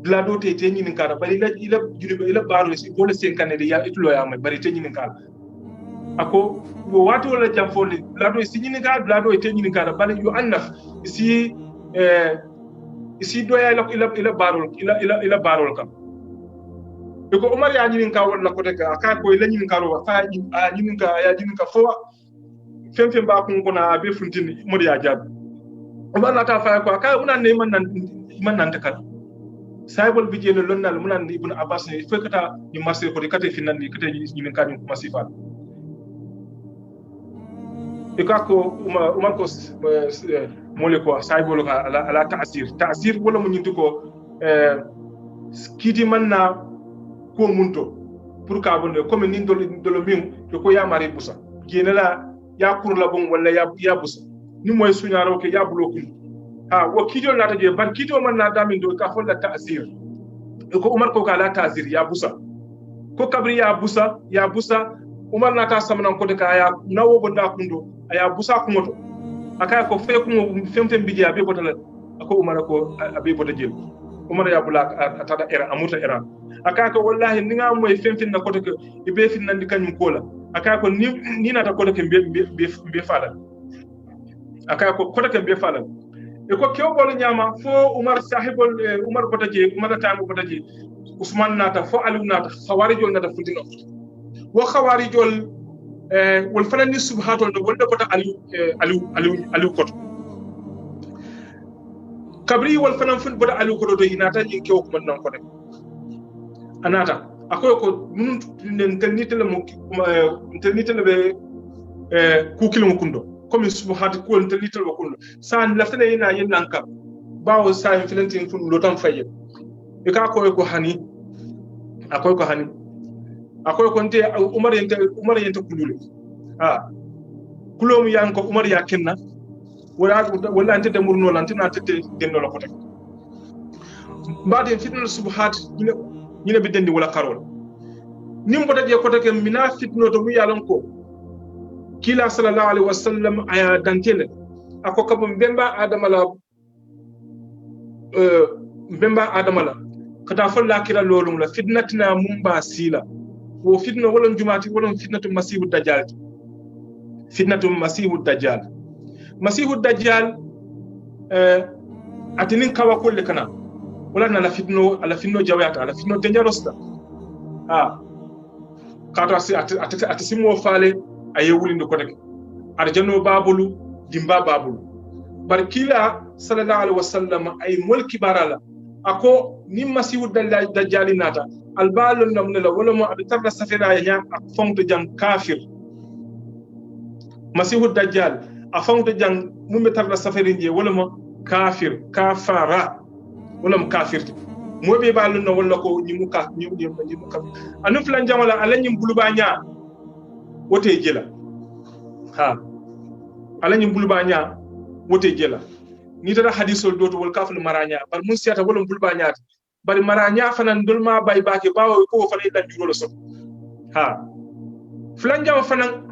dla dote te nyininka bari ila juribe ila baro si bole senkane de ya itulo ya mai bari te nyininka ako wo wati wala jamfole dla do si nyininka dla do te nyininka bari yu annaf si isi doya ila ila barol kam ko umar ya nyininka wala ko daga aka ko ila nyininka ro fa nyininka fo fem ba ko na be funtini mo ya jab umar na ta fa ko aka unan ne man nan ta kan saibol bijelo lonnal munan ibn abbas ne fekata ni marse ko kate finan ni kate nyininka ni kuma sifat e ko umar ko mole ko saibol ka ala ta'sir wala mun nyintu ko kiti manna ko munto pour ka bonde comme nin dolo mim to ko ya mari busa genela ya kurla bon wala ya busa ni moy suñaro ke ya bulo kun ha wo kido lata je ban kido man na damin do ka folla ta'sir ko umar ko kala ta'sir ya busa ko kabri ya busa umar na ta samnan ko de ka ya nawo bonda kundo aya busa ko moto aka ko fe ko femtem bidiya be botala ko umar ko abe bota jel umar ya bula atada era amuta era aka ko wallahi ninga moy femfin na koto ko be fin nandi kanyum kola aka ko ni na ta koto ke be fala aka ko koto ke be fala e ko kew bol nyama fo umar sahibol umar botaje umar tamu botaje usman nata fo alu nata khawarijol nata futino wo khawarijol wal fanani subhatol no wonde bota alu koto kabri wal fanan fun bota alu koto do inata ni kew ko non ko de anata akoy ko mun tenitele be ku kilo kundo comme subhat ko tenitele be kundo san laftene ina yin nanka bawo sa filantin fun lotam faye e ka ko hani akoy ko nte umar yente kulule kulom yan ko umar ya kenna wala ante de murno lantina tete denno la ko tek mbade fitnal subhat ñine be dendi wala karol nim bota je ko take mina fitno to mu yalon ko kila sallallahu alaihi wasallam aya dantele ako kabo mbemba adama la kata falla kila lolum la fitnatina mumba sila wo fitno wala jumati wala fitnatu masihu dajjal atinin kawa kolle kana wala na ala fitno jawata ala fitno dangerosta kato atisimu fale ayewuli ndo kodek arjano babulu dimba babulu barkila sallallahu alaihi wasallam ay mulki barala ako ni masihu dajjal nata albalo namnela wala mo abitarda safira ya fonto jang kafir masihu dajjal afonto jang mumbe tarda safirin je wala mo kafara wala mo kafirti mobe balu no wala ko nyimu ka anu flan jamala alanyim buluba nya wote jela alanyim buluba nya wote jela ni tara hadisol doto wal kaful maranya bar mun siata wala buluba nya bari maranya fanan dolma bay baake bawo ko fane dan juro so flan jam fanan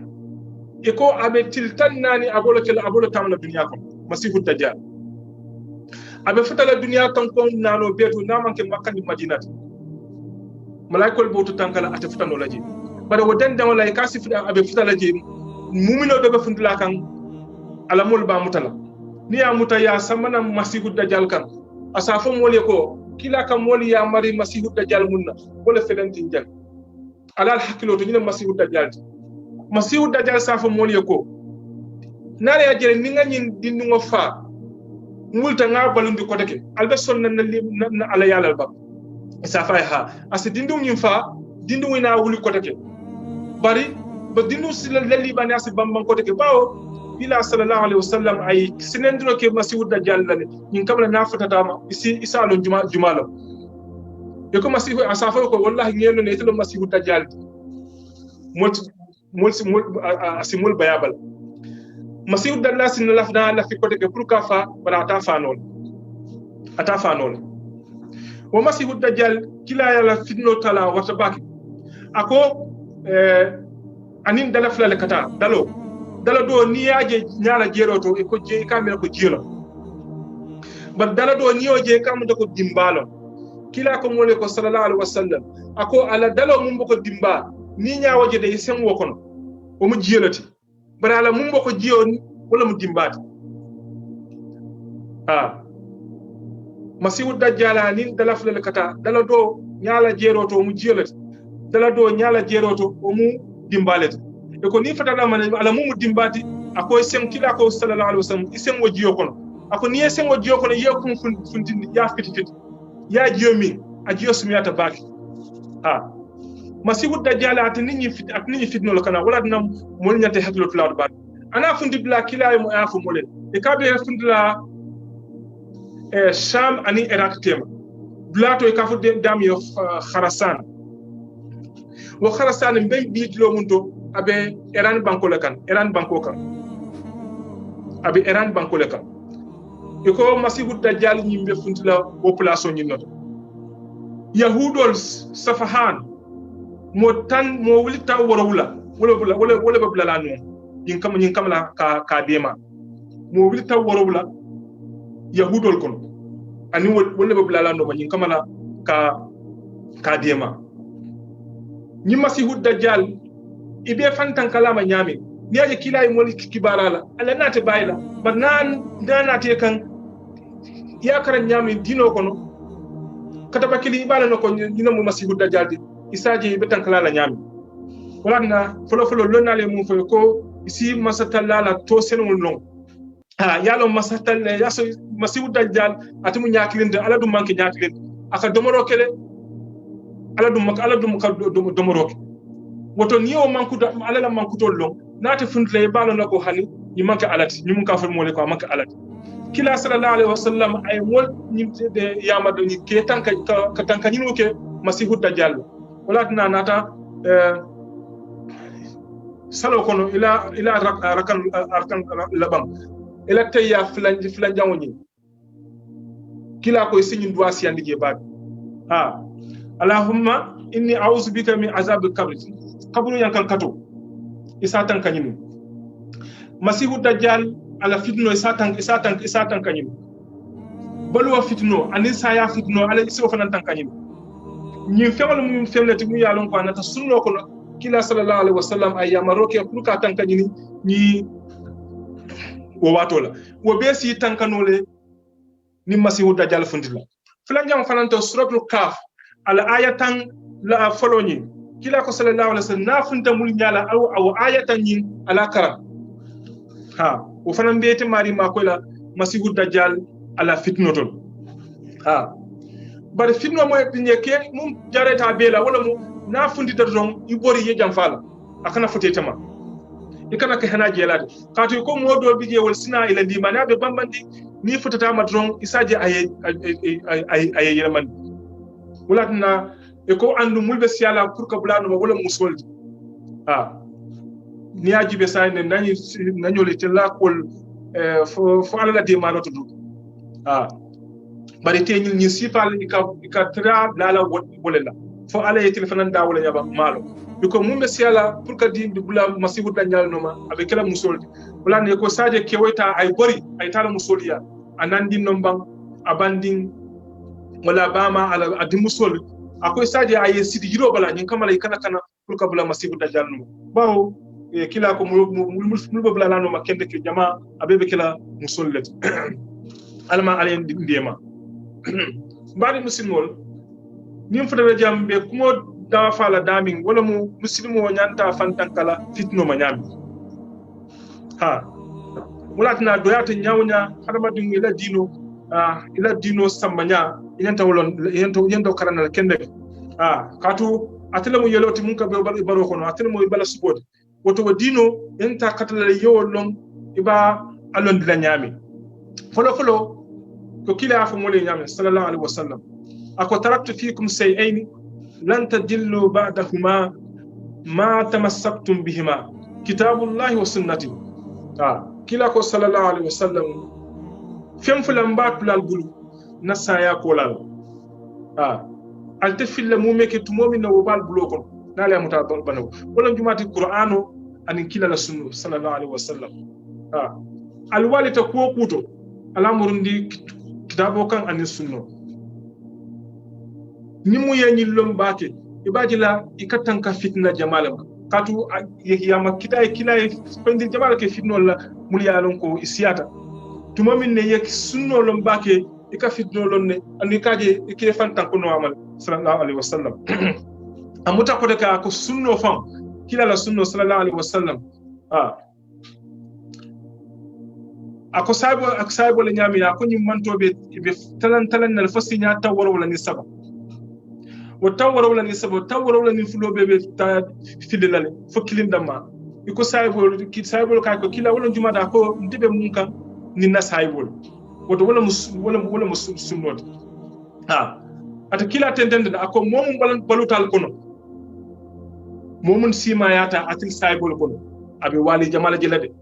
e ko abe tiltannani abolo tamna dunya ko masihu dajjal abe futala dunya kan ko nano beto namanke makkandi madinati malaikol boto tankala ate futano laji bare wodan da wala ka sifida abe futala je mumino be fundula kan alamul ba mutala ni ya mutaya samana masihu dajjal kan asafo mole ko kila kam woli ya mari masihu dajjal munna wala felantin jang alal hakilo to ñina masihu dajjal safo moli ko nare ya jere ni ngani dindu ngo fa multa nga balundi ko take albe sonna na ala yalal ba safa ha as dindu ñim fa dindu ina wuli ko take bari ba dindu silal lalli bani as bamban ko take bawo ila sallallahu alaihi wasallam ay sinendro ke masihu dajjal lane ñin kamla na fatata ma isa lo jumalo e ko masihu asafa ko wallahi ngelo ne telo masihu dajjal mul bayabal masihu dajjal sin lafda la fi ko ke pour ka fa wala ata fanol wa masihu dajjal kila yala fitno tala wata baki ako anin dala flale kata dala do ni yaje nyala jeroto e ko je kamel ko jelo bar dala do ni oje kam ko dimbalo kila ko mole ko sallallahu alaihi wasallam ako ala dalo mum ko dimba ni nyaawoje de sen wokono o mu jelati bar ala mum ko jiyo wala mu dimbati masihu dajjal ni dala flal kata dala do nyala jeroto o mu jelati dala do nyala jeroto o mu dimbalete e ko ni fatala man ala mumu dimbati ako sen kila ko sallallahu alaihi wasallam isen wojiyo kono ako ni esen wojiyo kono yekum funtindi ya fiti ya jiyo min a jiyo sumiyata baki masihu dajjal atni fitno lo kana wala dina mol nyante haklo tulawdo ba ana fundi bla kila mo afu molen e kabe fundila sham ani iraq tema blato e kafu dam yo kharasan wo kharasan mbey biitlo munto abe Iran banko kan abe Iran banko kan iko masihu dajjal nyimbe funtila population nyi noto yahudol safahan mo wuli taw wala babla la no yin kam la ka dema mo wuli taw wala yahudol kon ani wala babla la no yin kam la ka dema nyi masihu dajjal ibe fantan kalama nyame niaje kilay moli kibarala ala nate bayla banan danate kan yakara nyame dino kono kata bakili ibala no ko dina mo masihu dajjal isaji ibe tan kalala nyame wala na folo lonale mum fo ko isi masatalla to senul non yalo masatalla yaso masihu dajjal atumu nyakilinde ala dum manke nyakilinde aka domoro kele ala dum domoro woto niyo mankudo alala mankutol long nati fundle balo nako hani ni manka alati ni mun ka fa mole ko manka alati kila sallallahu alaihi wasallam ay mol ni de yamado ni ke tanka ka tanka ni ke masihu dajjal wala tana nata salo kono ila arkan labam ila tayya flan jawni kila ko sinyi dua siyandi ge bab allahumma inni a'udhu bika min azabil qabr kaburu yankal kato isa tankanyinu masihu dajjal ala fitno isa tankanyinu balwa fitno ani saya fitno ala isa fanan tankanyinu ni femal mum femlati mu yalon ko anata sunno ko kila sallallahu alaihi wasallam ayyama roke kuka tankanyini ni wo watola wo besi tankanole ni masihu dajjal fundila fulanjam fananto suratul kaf ala ayatan la foloni kila ko sallallahu alaihi wasallam nafunta mul nyala aw ayatan yin ala kara o fanan beete mari ma ko la masihu dajjal ala fitnoton bar fitno mo nyeke mum jareta bela wala mu nafundi dadon ibori ye jam fala akana fotetama ikana ka hana jelade kato ko modo bije wal sina ila limana be bambandi ni futata madron isaje ay yelman wulatna e ko andu mulbe siala pour que bulano wala musoldi ni ajibe sayne nanyoli tella kol fo ala de manoto du bari teñil ni sifal ka tra lala wolela fo ala e telefonan da wala yaba malo biko mumbe siala pour que di bula masihu danyal noma avec la musoldi wala ne ko saje kewoyta ay bori ay tala musoliya anandi nombang abanding wala bama ala adi musoldi akoy saje ay sidi jiro bala nyin kamala ikana kana pour que bula masihu dajjal noma bawo kila ko mulbo bula lano makende ke jama abebe kila musollet alma alen ndiyema mbari musilmol nim fudata jam be kumo da fala damin wala mu muslimo nyanta fantankala fitno ma nyami ha mulatna doyata nyawnya hadama dum ila dino sambanya yenta wolon yento karanal kende katu atele mo yeloti mun ka be baro kono atele mo bala subode woto wo dino yenta katala yewolon iba alon dila nyami folo ko kila afu mo le nyami sallallahu alaihi wasallam ako taraktu fikum say'ain lan tadillu ba'dahuma ma tamassaktum bihima kitabullahi wa sunnati kila ko sallallahu alaihi wasallam fem fulam batulal bulu nasaya kolal altafilla mumeke tumomi no bal bulo kon nale muta banaw wala jumati qur'ano anin kila la sunnu sallallahu alaihi wasallam alwalita ko kuto alamurundi kitabo kan anin sunno nimu yenyi lombake ibajila ikatanka fitna jamalama katu yama kitay kilay pendi jamala ke fitno la mulyalon ko isiyata tumamin ne yek sunno lombake ika fitno lonne andi kaje ike fantan ko no amal sallallahu alaihi wasallam amuta ko daga ko sunno fam kila la sunno sallallahu alaihi wasallam ako saibo le nyami ya ko nyim mantobe be talan nal fasinya tawwar wala ni saba وتاور ولا نسبة تاور ولا نفلو بيبي تا فيدلالي فكلين دما يكو سايبول كي سايبول كايكو كيلا ولا جمعة داكو نتبه مونكا نينا سايبول ولا مسلمون ata kila tendende ako momum balutal kono momun sima yata atil saibol kono abi wali jamala jelade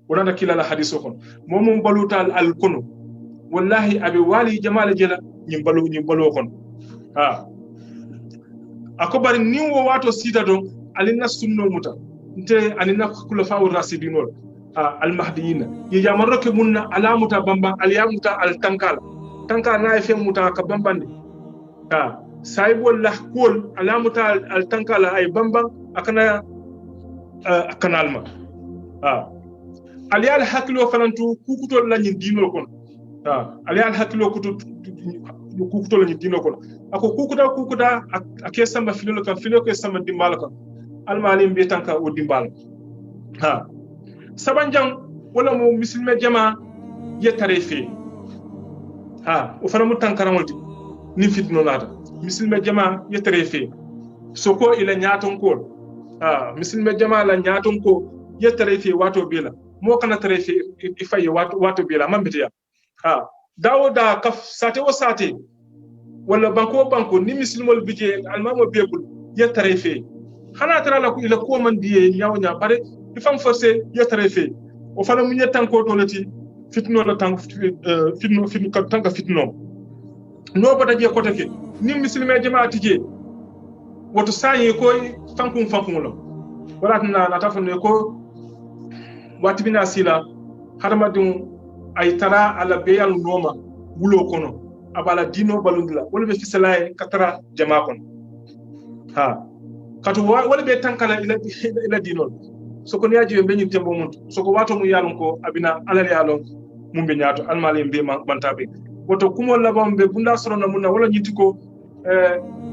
wonanda kila la hadiso kono momum balutal al kono wallahi abi wali jamala jela nyim balu kono ako bari niwo wato sita don alina sunno muta nte alina kula fa'u rasidinol al mahdiyina ye jamarroke munna alamuta bamba aliyamuta al tankala na efe muta ka bambande saibol lahkol alamuta al tankala ay bamban akana akanalma aliyal hakilo falantu kukutol lañi dinol kon aliyal hakilo kukutol lañi dinol kon ako kukuta ake samba filolo kan filo ke samba dimbala kan almali mbi tanka o dimbala sabanjang wala mo muslime jama yetare fe o fana mu tankaramolti ni fitno nada muslime jama yetare fe soko ila nyaton ko muslime jama la nyaton ko yetare fe wato bela mo kana tare fe ifaye wato bela mambitiya dawo da kaf sate o sate wala banko ni misilmol bije almamo bebul yetare fe hana tara la ko ila ko man diye nyawnya bare ifam forcé yetare fe o fana mu nyetan ko to lati fitno la tank fitno ka tanka fitno no bata je ko take ni misilme jamaati je woto sayi ko fankum lo wala na tafone ko watibina sila hadamadum ay tara ala beyal noma wulo kono abala dino balundila wala be fisalaye katara jama kon katu wala be tankala ila dino soko niaji be nyin tembo mun soko wato mu yalon ko abina alal yalon mun be nyaato almale be bantabe woto kumo labam be bunda sorona munna wala nyitiko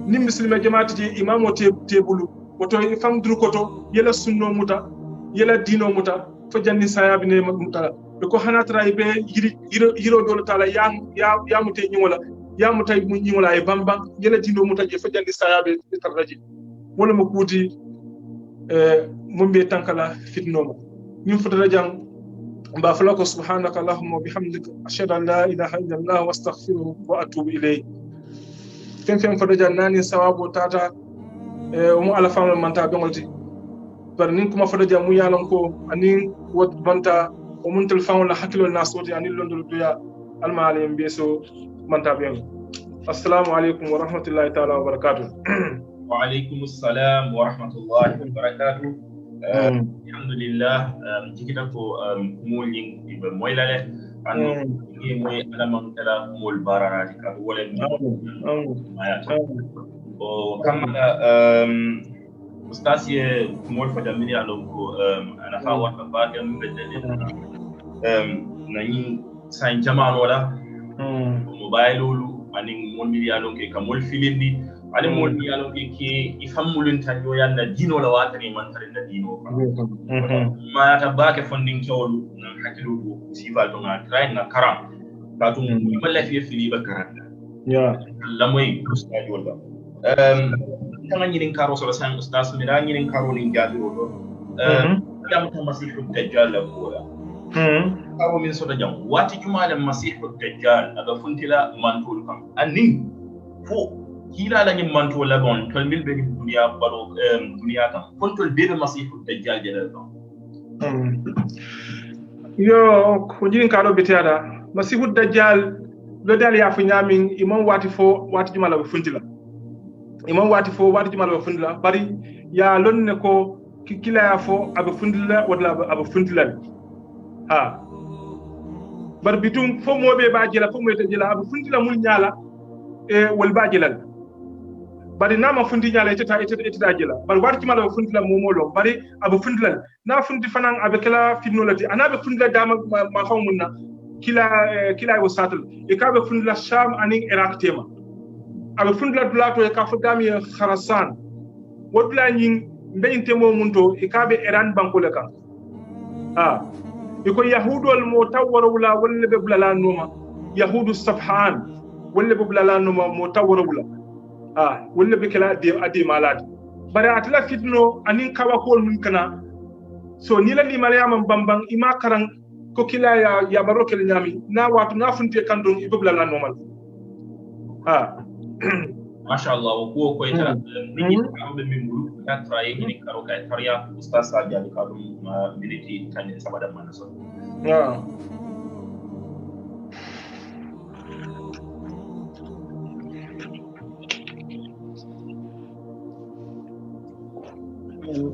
ni muslima jamaati je imamo tebulu woto fam durkoto yela sunno muta yela dino muta fo janni sayabine muta ko hanatra be yiro dolo tala ya mute nyimola ya mutay mu nyimola e bamba yela dino muta je fo janni sayabe tarraji wala mo kuti mumbe tankala fitnoma nim fotata jang mba falako subhanaka allahumma bihamdika ashhadu an la ilaha illa allah wa astaghfiruka wa atubu ilayk fem fotata jang nani sawabo tata mo ala famal manta bengolti par nin kuma fotata jang mu yalon ko anin wot banta o mun tel fawla hakilo nasoti anin londol duya almaale mbeso manta beng assalamu alaikum wa rahmatullahi ta'ala wa barakatuh وعليكم السلام ورحمة الله وبركاته. الحمد لله. جيكنا كو مولين بمويلة له. أنو موي على من تلا مول بارنا ديكا ولا ما يعتبر. وكمان أستاذي مول فجأمني علوكو أنا فاوت بباكم بدلين ناني ساين جماعة ولا موبايلولو anin mon mi yalon ke kamol filindi ani mon mi yalon ke ifamulun tanyo yalla dino la watani man tare na dino ma ta ba ke funding tawlu nan hakilu do sifa to na try na karam ka tum malla fi fili ba karanda lamoy ustadi wala tanga nyirin karo so san ustaz mi da nyirin karo ni jadiro do jam ta masihu dajjal la bola karo min so da jam wati juma da masihu dajjal aga funtila mantul kam anin fo kila la nyim mantul la bon tol mil be dunya baro dunya kam fontol be masihu dajjal jela do yo ko nyirin karo betiada masihu dajjal lo dal ya fu nyamin imam wati fo wati juma la funtila imam wati fo wati juma la funtila bari ya lonne ko kila ya fo abe funtila wala abe funtila ha bar bitum fo mobe ba jela fo moyta jela abe funtila mul nyala wal ba jelal bari nama fundi nyala etata jela bar wati juma la funtila momolo bari abe funtila na fundi fanan abe kala finolati anabe funtila dama ma famunna kila wo satal e kabe fundla sham anin iraq tema abe fundla dulato e ka fudami kharasan wodla nyin mbeyin temo munto e kabe iran bankole kan e ko yahudol mo tawwaro wala walla be bulala noma yahudu safhan walla be bulala noma mo tawwaro wala walla be kala ade malade bare atla fitno anin kawa ko mun kana so ni la ni maryam bambang ima karang ko kila ya barokel nyami na watu na funte kandon ibula la normal masha Allah ko ko ita ni ambe mimuru ya traye ni karo ka tariya ustaz saja ni karo militi tan sabada manaso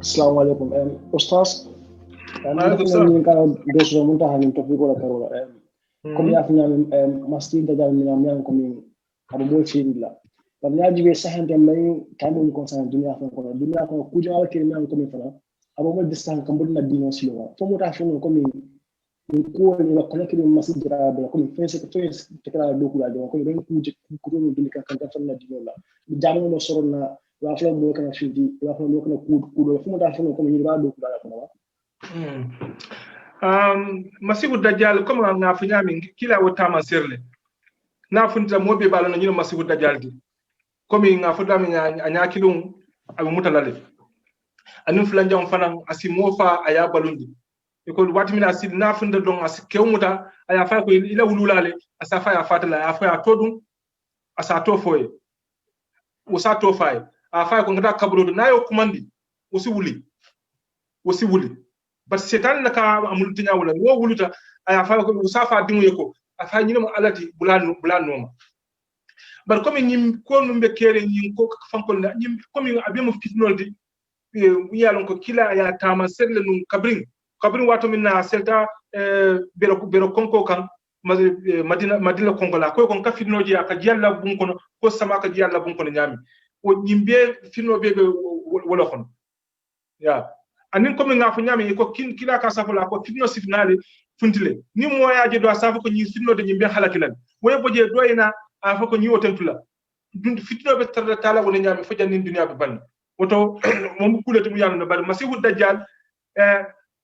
assalamu alaikum ustaz أنا أقول كان دوش منتهى من توفيق ولا كرولا كم يافنا ماستين تجار من أميان كم أبو موتشين لا فبنا جيب سهل تماين كانوا مكونسان الدنيا كم كوجا على كلمة كم فلا أبو مود دستان كم بدنا دينو سلوا ثم تعرفون كم يكون إذا كنا كده ماسين جرا بلا كم فينس تكرار دوكلا جوا كم بين كوجا كوجا الدنيا كان تفرنا دينو لا بجامعنا مصورنا وافلا موكنا فيدي وافلا موكنا كود ثم تعرفون كم يجرا دوكلا لا كنا masihu dajjal comme nga fi nyami kila wota masirle na funta mobe bala no nyino masihu dajjal di comme nga fuda mi anya kilum abu mutalale anin fulan jam fanan asimofa aya balundi e ko wati mina sid na funda don asikewmuta aya fa ko ila wululale asafa ya fatala ya fa todum asa to foye usa to fay afa ko ngata kabrudo nayo kumandi usi wuli bas setan naka amul tinya wala wo wuluta aya fa ko usafa dimu yeko afa nyino alati bulan noma bar comme nyim ko numbe kere nyim ko fankol na nyim comme abemu fitnoldi yalon ko kila ya tama serle num kabrin wato minna selta bero konko kan madina konko la ko kon ka fitnoji aka jalla bun kono ko sama ka jalla bun kono nyami o nyimbe fitnobe be wala kono ya anin comme nga fu nyami ko kila ka safola ko fitno sifnale funtile ni moyaje do safu ko nyi fitno de nyimbe halakilal woy boje doyna afa ko nyi wotentula fitno be tarda tala wona nyami fo jannin dunya be ban woto mom kulete mu yalla no bal masihu dajjal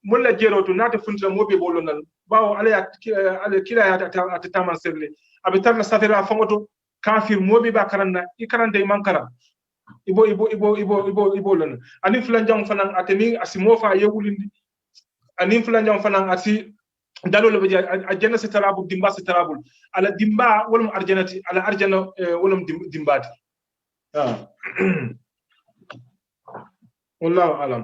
mulla jeroto nata funtila mobe bolo nan bawo ala kila ya ta taman serle abi tarna safira fangoto kafir mobe ba karanna ikarande mankara ibo lon anin fulan jam fanan atemi asimofa yewulindi anin fulan jam fanan ati dalolo be aljanna sitarabul dimba sitarabul ala dimba wolum arjanati ala arjana wolum dimbati wallahu alam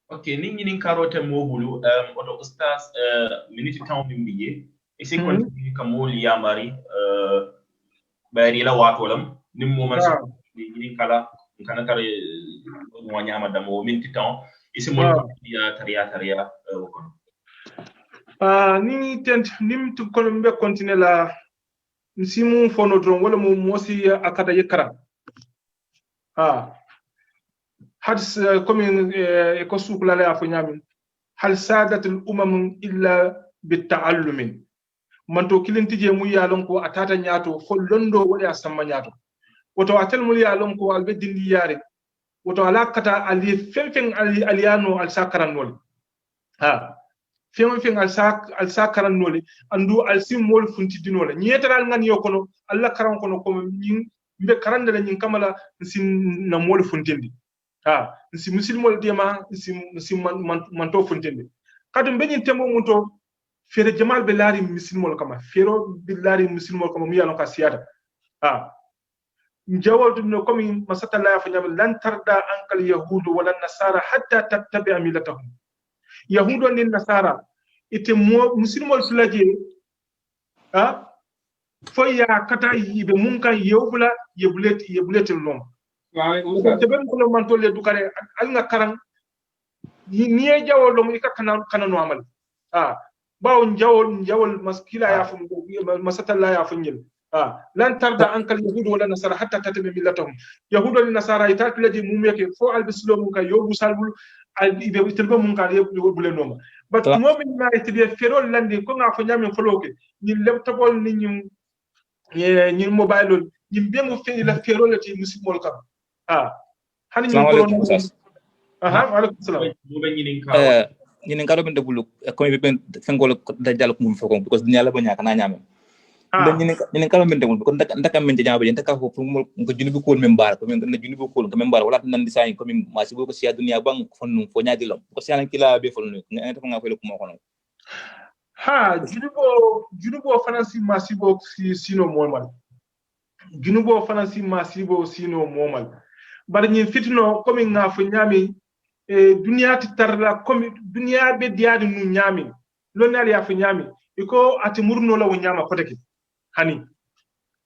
ok ni ñinin karote mobulu oto ustaz minute temps min biye e si continue kamol yamari bayri la watolam nim mo man ñinin kala kana kare mo ñama damo minute temps e si mo ya tariya wokono ni tent nim to kono mbe continue la simu fono dron wala mo mosi akada yekara hadis comme ko soukla la fo nyami hal sadatul umam illa bitta'allumin manto kilintije mu yalon ko atata nyato fo londo wadi asamma nyato woto atel mu yalon ko albe dindi yare woto alakata ali fenfen aliano al sakaranol ha fenfen al sakaranol andu al simmol funtidinole nyetral ngan yokono alla karan kono ko nyin mbe karande la nyin kamala sin na mol funtindi ha si musilmol dema si manto funtindi kadum benyin tembo munto fere jamal be laari musilmol kama fero be laari musilmol kama mi yalon ka siyada ha njawol dum ko mi masata la fa nyam lan tarda ankal yahudu wala nasara hatta tattabi'a millatahum yahudu ni nasara ite musilmol sulaje ha fo ya kata yibe mun kan yewbula yebuletel non ko teben ko man tolle du kare al nga karan ni e jawol dum ika kana no amal ha bawo njawol maskila ya fum masata la ya funyel lan tarda ankal yahudu wala nasara hatta tattabi millatahum yahudu ni nasara ita tulaji mumeke fo albislo mun ka yobu salbul al ibe tilba mun ka yebule noma but mo min ma itibe ferol landi ko nga fo nyame foloke ni laptopol ni ni mobile ni be mo fe la ferol ti musimol kam hani ni ko alaykum salam ñinen kado ben debulu comme ben fengol dajal ko mum foko because dunya la banya kana nyame ñinen kado ben debulu ko ndaka men jama be ndaka ko pour ko junubi ko membar ko men junubi ko membar wala nan design ko min masi boko sia dunya bang fonu fo nyaadi lom ko sialan kila be fonu nga ta nga ko ko mo kono junubo fanasi masibo sino momal junubo fanasi masibo sino momal bar ñin fitino comme nga fo nyami dunia titarla comme dunia be diade nu nyami lonali ya fu nyami iko ati murno la wonyama koteke hani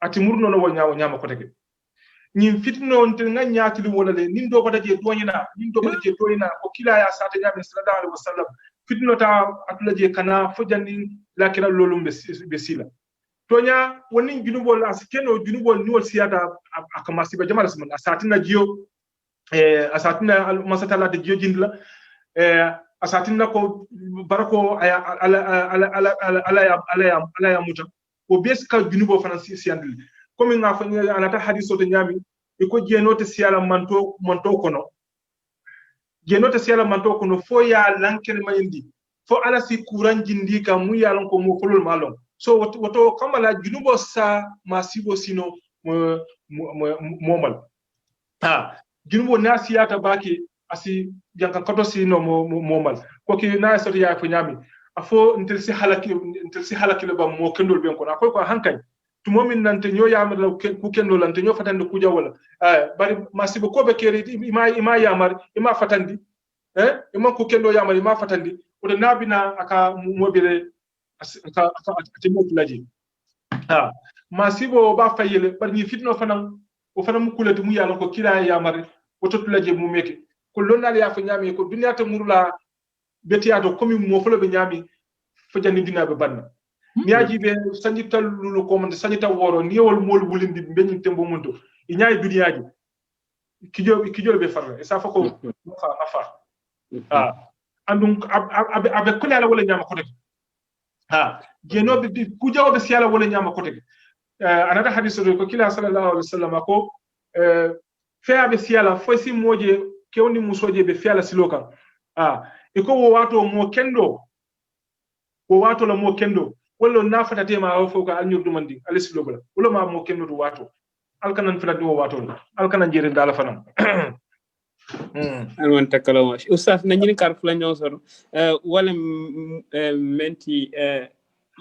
ati murno la wonyama koteke ñin fitno on te nga nyaati wala le nin do ko daje doyina ko kila ya sata nyami sallallahu alaihi wasallam fitno ta atula je kana fo janni la kira lolum be sila tonya woni junubol asikeno junubol ni wol siyata akamasi be jamal sama asatina jiyo asatina masatala de jojindla asatina ko barako ala muta o beska junubo fanasi siyandil comme nga fa anata hadiso to nyami e ko jenote siyala manto kono jenote siyala manto kono fo ya lankere mayindi fo ala si kuran jindi ka mu ya lon ko mo folol malon so woto kamala junubo sa masibo sino momal junubo na siyata baki asi janka kato sino momal ko ki na so ya fo nyami afo ntelsi halaki le ba mo kendol ben ko akoy ko hankay tumomin nante nyo yamar ku kendol lante nyo fatande ku jawala bari masibo ko be keri ima yamar ima fatandi ima ku kendo yamar ima fatandi o de nabina aka mobile aka atimotulaji masibo ba fayele bari ni fitno fanan o fanan mukulati mu yalla ko kila yamar o totulaje mu meke ko lonnal ya fa nyami ko duniyata murula betiato komi mo folo be nyami fo jandi dinabe banna miyaji be sanjita lulu ko man sanjita woro niwol mol wulindi beñin tembo monto i nyaay duniyaji kijo be farla e sa fa ko fa andum abe kulala wala nyama ko tek genobe ku jawbe siyala wala nyama ko tek anata hadisu ko kila sallallahu alaihi wasallam ko feabe siyala fo si moje kewni musoje be fiala siloka e ko wo wato mo kendo la mo kendo wala na fata tema o foka alnyur dumandi alislo bala wala ma mo kendo du wato alkanan fata do wato alkanan jere dala fanam alwan takalo ustaz na nyini kar fula nyosor wala menti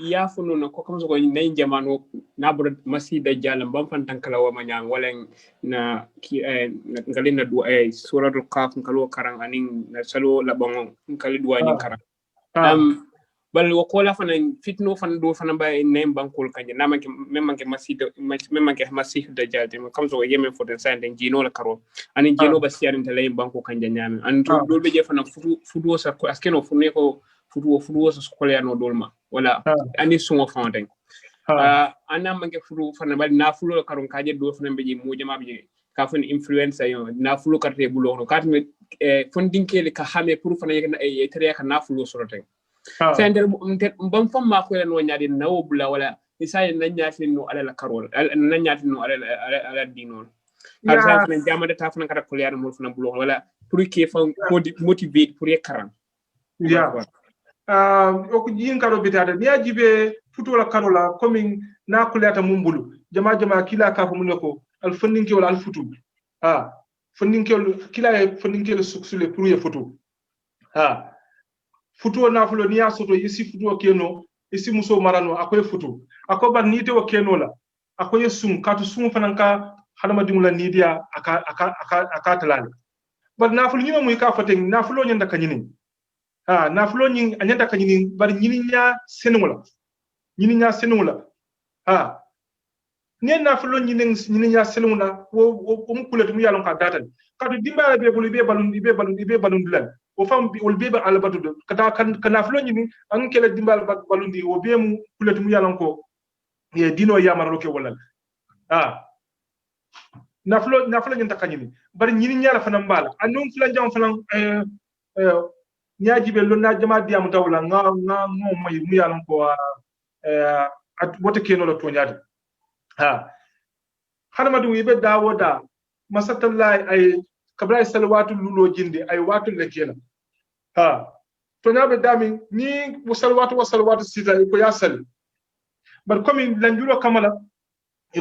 yafuno na ko kamso ko nay jamano na bro masida jalam bam fan tankala wa manyam wala na ki ngalina du ay suratul qaf ngalo karang aning na salo la bangon ngali duwani karang bal wakola fana fitno fana do fana bay nem bankol kanje na manke masih da jalde kam so yemen for the sande jino la karo ani jino ba siarin tele banko kanje nyame an do be je fana fudu sa ko askeno fune ko fudu sa skola no dolma wala ani sungo fanden ana manke fudu fana bal na fulo la karo kaje do fana be je mo jama be ka fon influencer yo nafulo karte bulo no katme fondinkele ka xame pour fana e tere ka nafulo sorote sender mbam fam ma ko no nyaade nawo bula wala isaye nanyati no ala la karol nanyati no ala dinol alsa fana jamade ta fana kata ko yaade mo fana bulo wala pour que fa motiver pour karam o ko jin karo bitade ni ajibe futola karola coming na kulata mumbulu jama kila ka fu muneko al fondinke wala al futu fondinke fondinke suksule pour ye futu futu na fulo ni asoto isi futu keno isi muso marano akoy futu akoba nite o keno la akoy sum katu sum fananka halama dimula nidia aka talale bar na fulo nyima muy ka faten na fulo nyanda kanyini na fulo nyin anyanda kanyini bar nyininya senula ne na fulo nyininya senula wo mukuletu yalon ka datan kadu dimba be bulu be balun dulan o fam ol be ala batudo kata kana fulo nyini an kele dimba balundi o be mu kuletu yalon ko e dino yamaro ke wala na fulo nyanta kanyini bar nyininya la fanan bala anum fulan jam fanan nyaaji be lonna jama diam dawla nga may mu yalon ko at wote keno la toñade hanamadu yibe dawoda masatallahi ay kabra salawatu lulo jinde ay watu le kena toñabe dami ni salawatu sita ko yasal bar komi lanjulo kamala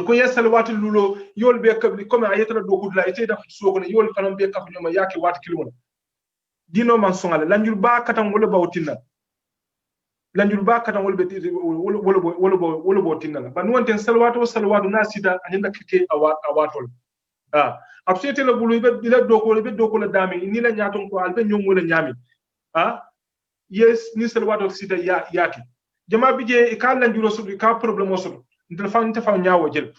ko yasal watu lulo yol be kabli komi ayetala do kudla ite da sogone yol kanam be kaf nyoma yake watu kilmon dino man songala lanjul ba katam wala bawtinna lanjul ba katam wala bawtinna ban wonten salawatu nasida anyanda kike awatol absete la bulu be do ko la dami ni la nyaton ko albe nyom wala nyami yes ni salawatu sida yaki jama bije ka lanjulo su ka problème so ndel fa nta nyaawo jël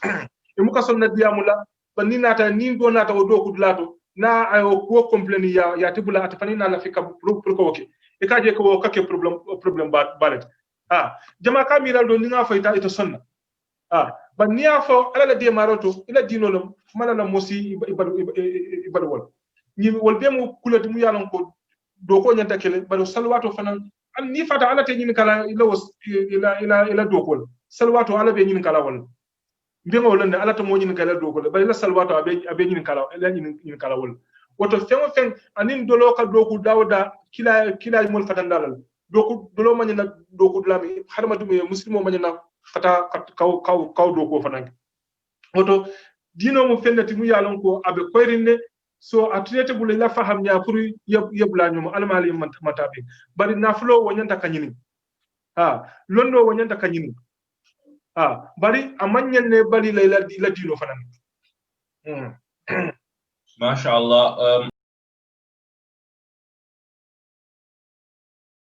e muka sonna diamula ban ni nata ni do nata o do ko dulato na ayo ko complain ya tibula atafani na lafika pour ko oke e kaje ko kake problem balet jama ka miral do ni nga fayta ito sonna ban ni afo ala la de maroto ila dinolo mala la mosi ibadu wol ni wol be mu kulati mu yalon ko do ko nyanta kele bado salwato fanan an ni fata ala te nyin kala ila do ko salwato ala be nyin kala wol mbengo wolande ala to mo nyin kala do ko bari la salwato abe nyin kala ila nyin kala wol woto fen anin dolo ka do ko dawda kila mol fatan dalal do ko dolo manyina do ko lami harma dum muslimo manyina fata kaw do ko fanan woto dino mo fennati mu yalon ko abe koyrinde so atrete bule la faham nya pour yebla nyum almali matabe bari naflo wonyanta kanyini londo wonyanta kanyini bari amanyen ne bari la dino fanan masha Allah